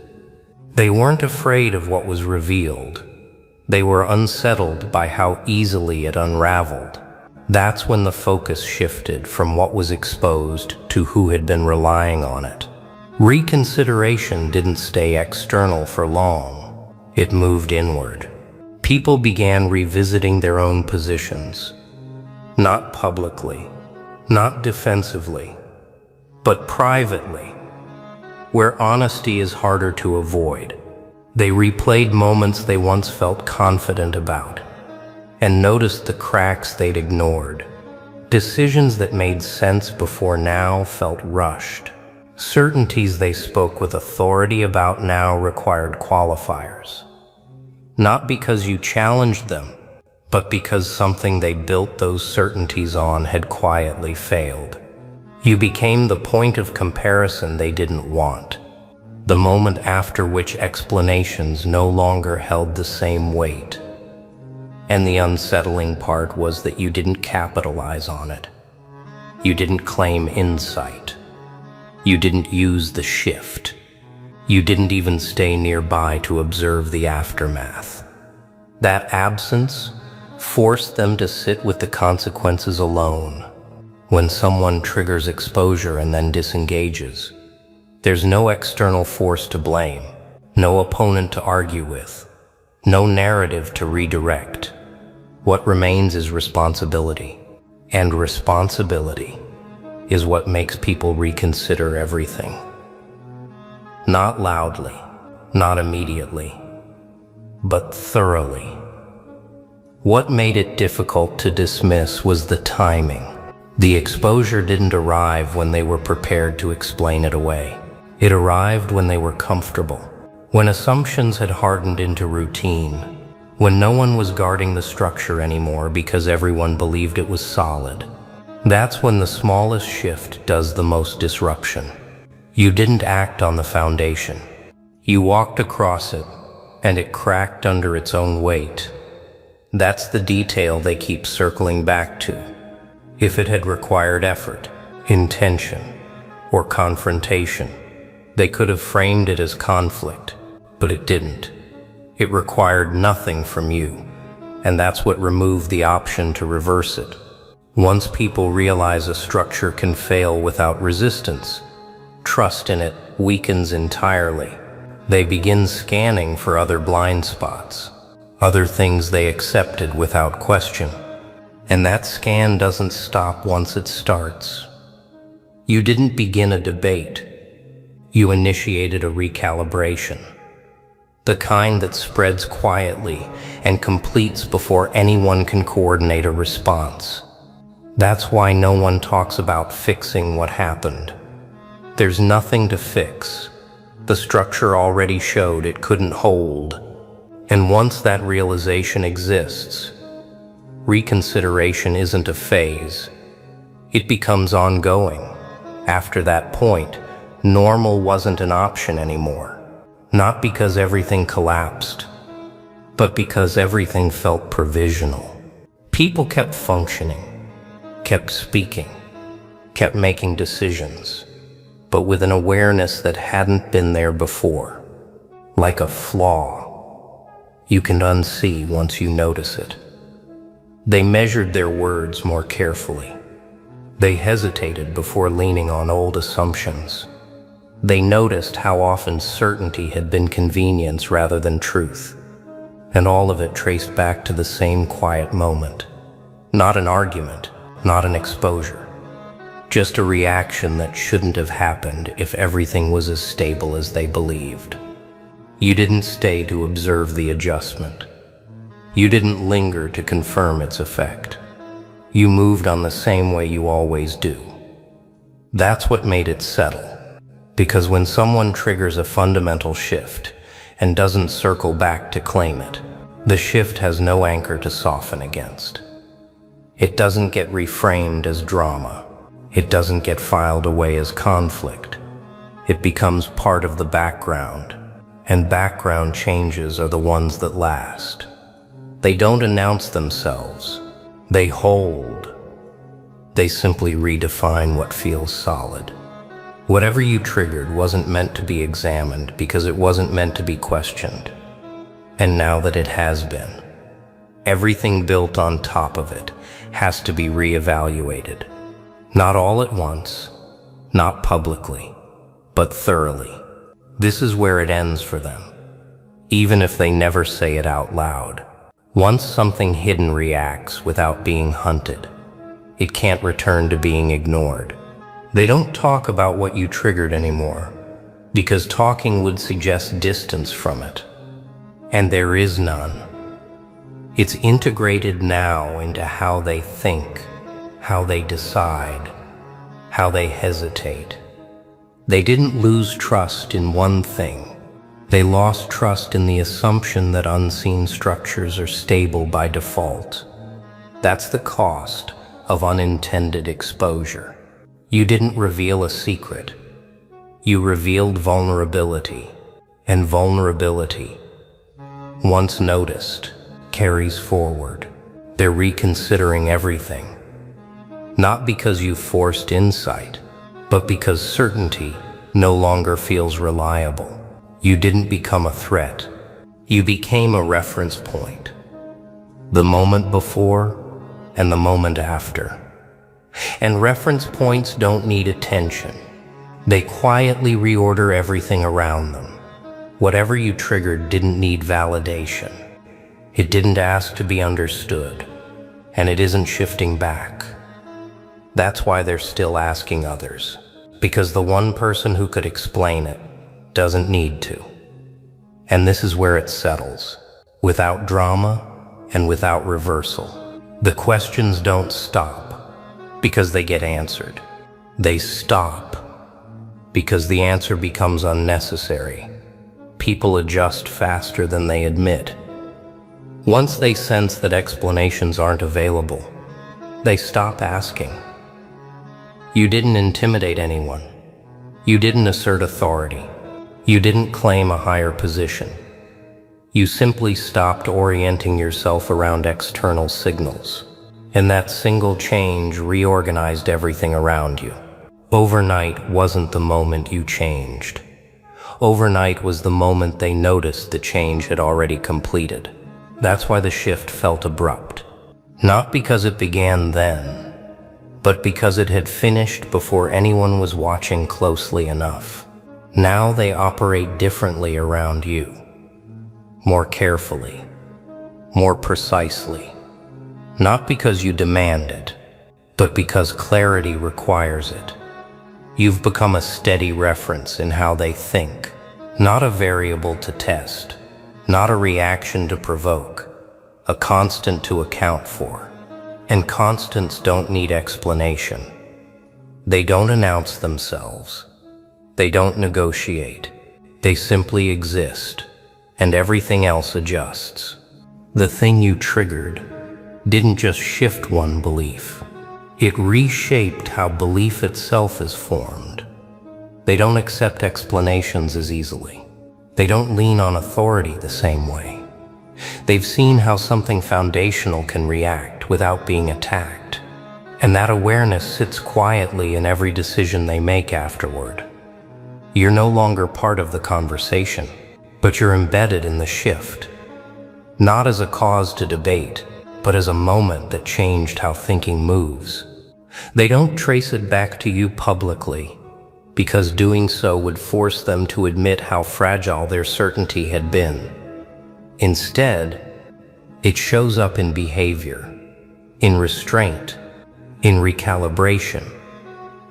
They weren't afraid of what was revealed. They were unsettled by how easily it unraveled. That's when the focus shifted from what was exposed to who had been relying on it. Reconsideration didn't stay external for long. It moved inward. People began revisiting their own positions. Not publicly, not defensively, but privately, where honesty is harder to avoid. They replayed moments they once felt confident about, and noticed the cracks they'd ignored. Decisions that made sense before now felt rushed. Certainties they spoke with authority about now required qualifiers. Not because you challenged them, but because something they built those certainties on had quietly failed. You became the point of comparison they didn't want, the moment after which explanations no longer held the same weight. And the unsettling part was that you didn't capitalize on it. You didn't claim insight. You didn't use the shift. You didn't even stay nearby to observe the aftermath. That absence forced them to sit with the consequences alone. When someone triggers exposure and then disengages, there's no external force to blame, no opponent to argue with, no narrative to redirect. What remains is responsibility, and responsibility is what makes people reconsider everything. Not loudly, not immediately, but thoroughly. What made it difficult to dismiss was the timing. The exposure didn't arrive when they were prepared to explain it away. It arrived when they were comfortable, when assumptions had hardened into routine, when no one was guarding the structure anymore because everyone believed it was solid. That's when the smallest shift does the most disruption. You didn't act on the foundation. You walked across it, and it cracked under its own weight. That's the detail they keep circling back to. If it had required effort, intention, or confrontation, they could have framed it as conflict, but it didn't. It required nothing from you, and that's what removed the option to reverse it. Once people realize a structure can fail without resistance, trust in it weakens entirely. They begin scanning for other blind spots, other things they accepted without question. And that scan doesn't stop once it starts. You didn't begin a debate. You initiated a recalibration. The kind that spreads quietly and completes before anyone can coordinate a response. That's why no one talks about fixing what happened. There's nothing to fix. The structure already showed it couldn't hold. And once that realization exists, reconsideration isn't a phase. It becomes ongoing. After that point, normal wasn't an option anymore. Not because everything collapsed, but because everything felt provisional. People kept functioning, kept speaking, kept making decisions, but with an awareness that hadn't been there before. Like a flaw you can unsee once you notice it. They measured their words more carefully. They hesitated before leaning on old assumptions. They noticed how often certainty had been convenience rather than truth, and all of it traced back to the same quiet moment. Not an argument, not an exposure, just a reaction that shouldn't have happened if everything was as stable as they believed. You didn't stay to observe the adjustment. You didn't linger to confirm its effect. You moved on the same way you always do. That's what made it settle. Because when someone triggers a fundamental shift and doesn't circle back to claim it, the shift has no anchor to soften against. It doesn't get reframed as drama. It doesn't get filed away as conflict. It becomes part of the background, and background changes are the ones that last. They don't announce themselves. They hold. They simply redefine what feels solid. Whatever you triggered wasn't meant to be examined because it wasn't meant to be questioned. And now that it has been, everything built on top of it has to be reevaluated. Not all at once, not publicly, but thoroughly. This is where it ends for them, even if they never say it out loud. Once something hidden reacts without being hunted, it can't return to being ignored. They don't talk about what you triggered anymore, because talking would suggest distance from it. And there is none. It's integrated now into how they think, how they decide, how they hesitate. They didn't lose trust in one thing. They lost trust in the assumption that unseen structures are stable by default. That's the cost of unintended exposure. You didn't reveal a secret. You revealed vulnerability, and vulnerability, once noticed, carries forward. They're reconsidering everything, not because you forced insight, but because certainty no longer feels reliable. You didn't become a threat. You became a reference point. The moment before and the moment after. And reference points don't need attention. They quietly reorder everything around them. Whatever you triggered didn't need validation. It didn't ask to be understood, and it isn't shifting back. That's why they're still asking others, because the one person who could explain it doesn't need to. And this is where it settles, without drama and without reversal. The questions don't stop because they get answered. They stop because the answer becomes unnecessary. People adjust faster than they admit. Once they sense that explanations aren't available, they stop asking. You didn't intimidate anyone. You didn't assert authority. You didn't claim a higher position. You simply stopped orienting yourself around external signals. And that single change reorganized everything around you. Overnight wasn't the moment you changed. Overnight was the moment they noticed the change had already completed. That's why the shift felt abrupt. Not because it began then, but because it had finished before anyone was watching closely enough. Now they operate differently around you. More carefully, more precisely. Not because you demand it, but because clarity requires it. You've become a steady reference in how they think, not a variable to test, not a reaction to provoke, a constant to account for. And constants don't need explanation. They don't announce themselves. They don't negotiate. They simply exist, and everything else adjusts. The thing you triggered didn't just shift one belief. It reshaped how belief itself is formed. They don't accept explanations as easily. They don't lean on authority the same way. They've seen how something foundational can react without being attacked. And that awareness sits quietly in every decision they make afterward. You're no longer part of the conversation, but you're embedded in the shift. Not as a cause to debate, but as a moment that changed how thinking moves. They don't trace it back to you publicly, because doing so would force them to admit how fragile their certainty had been. Instead, it shows up in behavior, in restraint, in recalibration,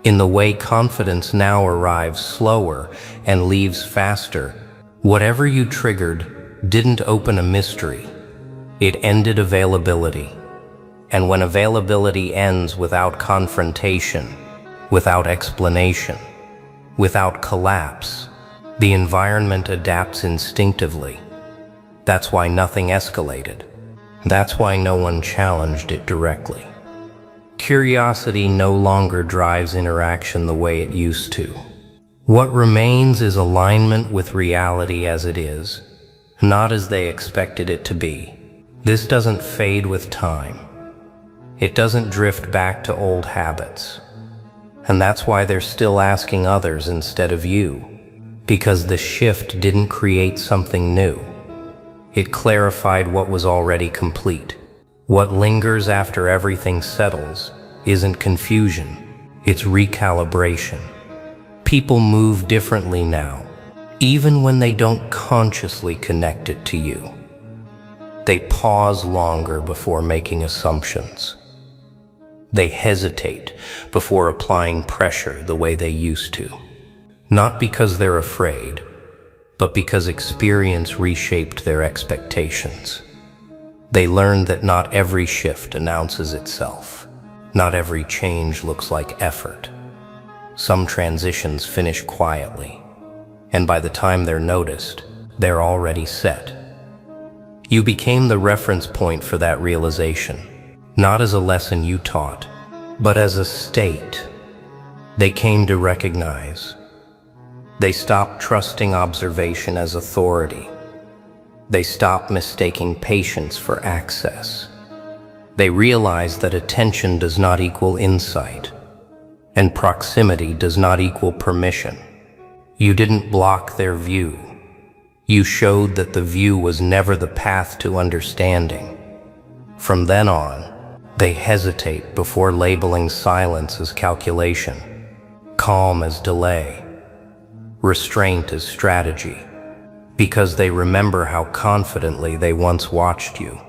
in the way confidence now arrives slower and leaves faster. Whatever you triggered didn't open a mystery. It ended availability. And when availability ends without confrontation, without explanation, without collapse, the environment adapts instinctively. That's why nothing escalated. That's why no one challenged it directly. Curiosity no longer drives interaction the way it used to. What remains is alignment with reality as it is, not as they expected it to be. This doesn't fade with time. It doesn't drift back to old habits. And that's why they're still asking others instead of you, because the shift didn't create something new. It clarified what was already complete. What lingers after everything settles isn't confusion, it's recalibration. People move differently now, even when they don't consciously connect it to you. They pause longer before making assumptions. They hesitate before applying pressure the way they used to. Not because they're afraid, but because experience reshaped their expectations. They learned that not every shift announces itself. Not every change looks like effort. Some transitions finish quietly, and by the time they're noticed, they're already set. You became the reference point for that realization, not as a lesson you taught, but as a state they came to recognize. They stopped trusting observation as authority. They stopped mistaking patience for access. They realized that attention does not equal insight, and proximity does not equal permission. You didn't block their view. You showed that the view was never the path to understanding. From then on, they hesitate before labeling silence as calculation, calm as delay, restraint as strategy, because they remember how confidently they once watched you,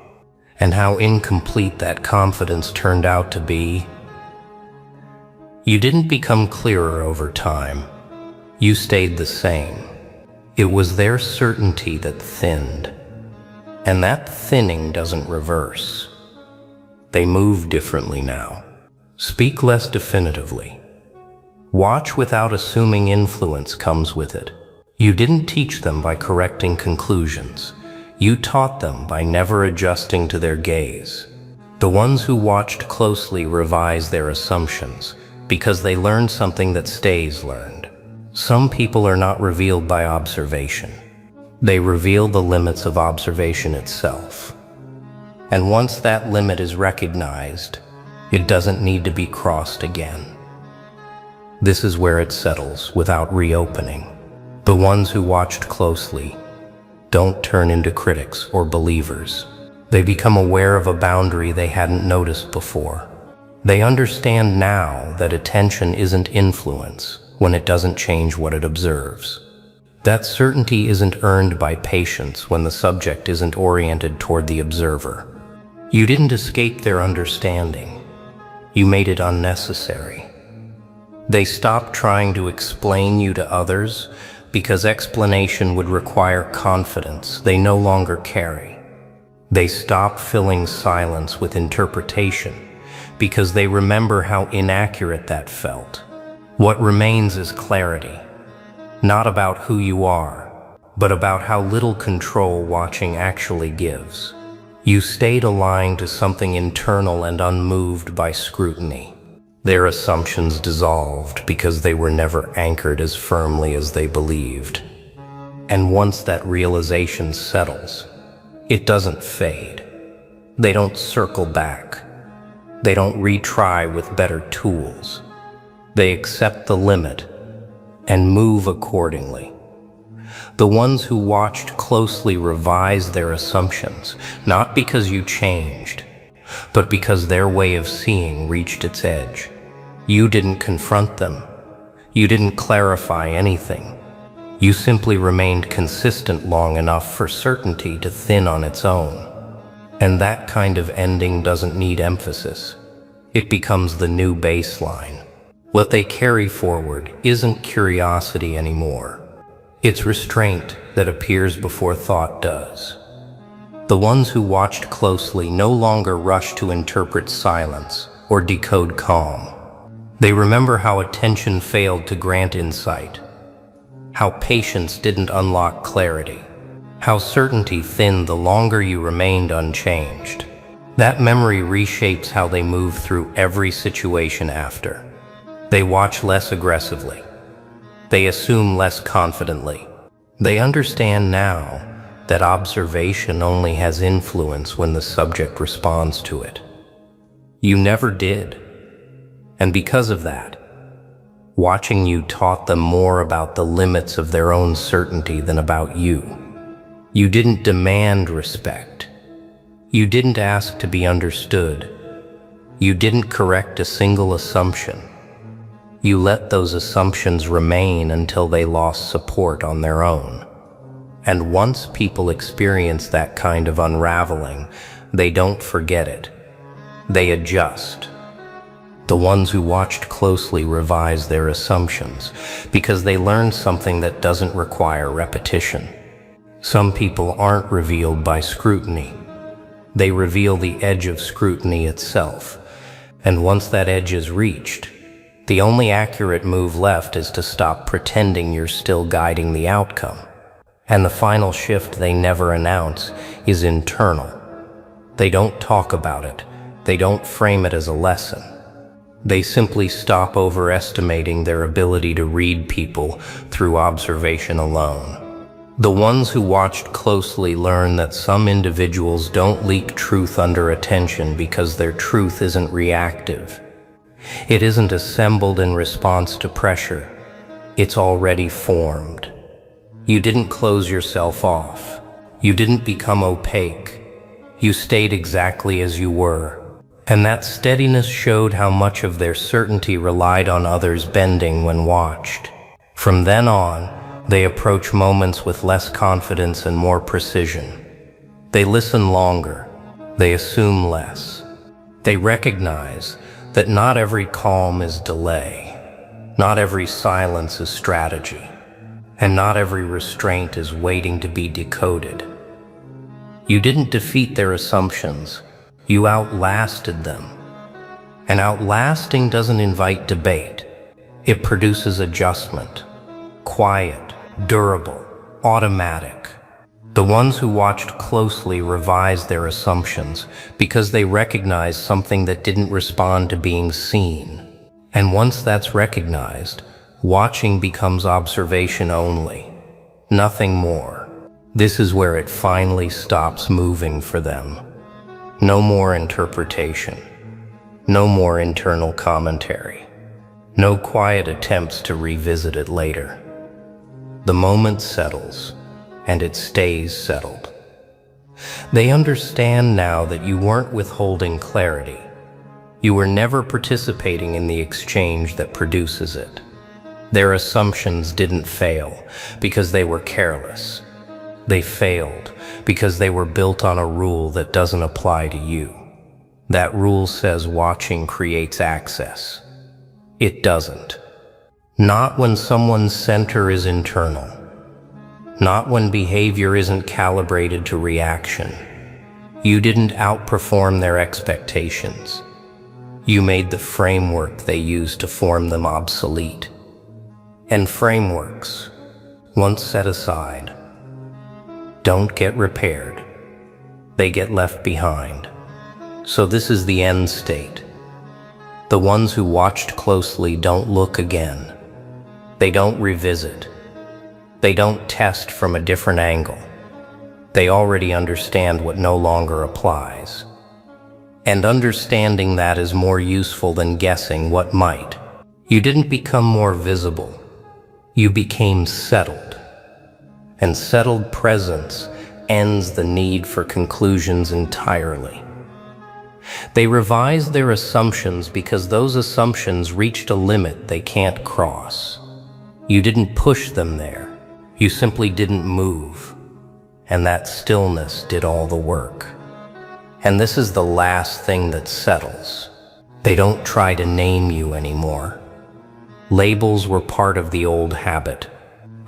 and how incomplete that confidence turned out to be. You didn't become clearer over time. You stayed the same. It was their certainty that thinned, and that thinning doesn't reverse. They move differently now. Speak less definitively. Watch without assuming influence comes with it. You didn't teach them by correcting conclusions. You taught them by never adjusting to their gaze. The ones who watched closely revised their assumptions, because they learned something that stays learned. Some people are not revealed by observation. They reveal the limits of observation itself. And once that limit is recognized, it doesn't need to be crossed again. This is where it settles without reopening. The ones who watched closely don't turn into critics or believers. They become aware of a boundary they hadn't noticed before. They understand now that attention isn't influence when it doesn't change what it observes. That certainty isn't earned by patience when the subject isn't oriented toward the observer. You didn't escape their understanding. You made it unnecessary. They stopped trying to explain you to others because explanation would require confidence they no longer carry. They stopped filling silence with interpretation because they remember how inaccurate that felt. What remains is clarity, not about who you are, but about how little control watching actually gives. You stayed aligned to something internal and unmoved by scrutiny. Their assumptions dissolved because they were never anchored as firmly as they believed. And once that realization settles, it doesn't fade. They don't circle back. They don't retry with better tools. They accept the limit and move accordingly. The ones who watched closely revised their assumptions, not because you changed, but because their way of seeing reached its edge. You didn't confront them. You didn't clarify anything. You simply remained consistent long enough for certainty to thin on its own. And that kind of ending doesn't need emphasis. It becomes the new baseline. What they carry forward isn't curiosity anymore. It's restraint that appears before thought does. The ones who watched closely no longer rush to interpret silence or decode calm. They remember how attention failed to grant insight, how patience didn't unlock clarity, how certainty thinned the longer you remained unchanged. That memory reshapes how they move through every situation after. They watch less aggressively. They assume less confidently. They understand now that observation only has influence when the subject responds to it. You never did. And because of that, watching you taught them more about the limits of their own certainty than about you. You didn't demand respect. You didn't ask to be understood. You didn't correct a single assumption. You let those assumptions remain until they lost support on their own. And once people experience that kind of unraveling, they don't forget it. They adjust. The ones who watched closely revise their assumptions because they learned something that doesn't require repetition. Some people aren't revealed by scrutiny. They reveal the edge of scrutiny itself. And once that edge is reached, the only accurate move left is to stop pretending you're still guiding the outcome. And the final shift they never announce is internal. They don't talk about it. They don't frame it as a lesson. They simply stop overestimating their ability to read people through observation alone. The ones who watched closely learn that some individuals don't leak truth under attention because their truth isn't reactive. It isn't assembled in response to pressure. It's already formed. You didn't close yourself off. You didn't become opaque. You stayed exactly as you were. And that steadiness showed how much of their certainty relied on others bending when watched. From then on, they approach moments with less confidence and more precision. They listen longer. They assume less. They recognize that not every calm is delay. Not every silence is strategy. And not every restraint is waiting to be decoded. You didn't defeat their assumptions. You outlasted them. And outlasting doesn't invite debate. It produces adjustment. Quiet, durable, automatic. The ones who watched closely revised their assumptions because they recognized something that didn't respond to being seen. And once that's recognized, watching becomes observation only, nothing more. This is where it finally stops moving for them. No more interpretation. No more internal commentary. No quiet attempts to revisit it later. The moment settles, and it stays settled. They understand now that you weren't withholding clarity. You were never participating in the exchange that produces it. Their assumptions didn't fail because they were careless. They failed because they were built on a rule that doesn't apply to you. That rule says watching creates access. It doesn't. Not when someone's center is internal. Not when behavior isn't calibrated to reaction. You didn't outperform their expectations. You made the framework they used to form them obsolete. And frameworks, once set aside, don't get repaired. They get left behind. So this is the end state. The ones who watched closely don't look again. They don't revisit. They don't test from a different angle. They already understand what no longer applies. And understanding that is more useful than guessing what might. You didn't become more visible. You became settled. And settled presence ends the need for conclusions entirely. They revised their assumptions because those assumptions reached a limit they can't cross. You didn't push them there. You simply didn't move. And that stillness did all the work. And this is the last thing that settles. They don't try to name you anymore. Labels were part of the old habit,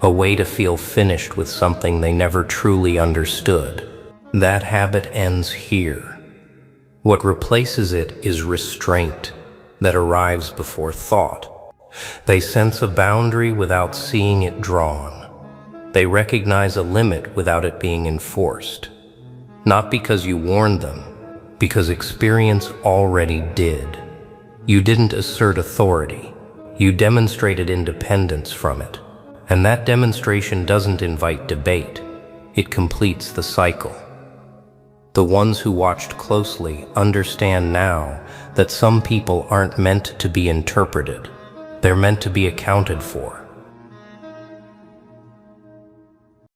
a way to feel finished with something they never truly understood. That habit ends here. What replaces it is restraint that arrives before thought. They sense a boundary without seeing it drawn. They recognize a limit without it being enforced. Not because you warned them, because experience already did. You didn't assert authority. You demonstrated independence from it. And that demonstration doesn't invite debate. It completes the cycle. The ones who watched closely understand now that some people aren't meant to be interpreted. They're meant to be accounted for.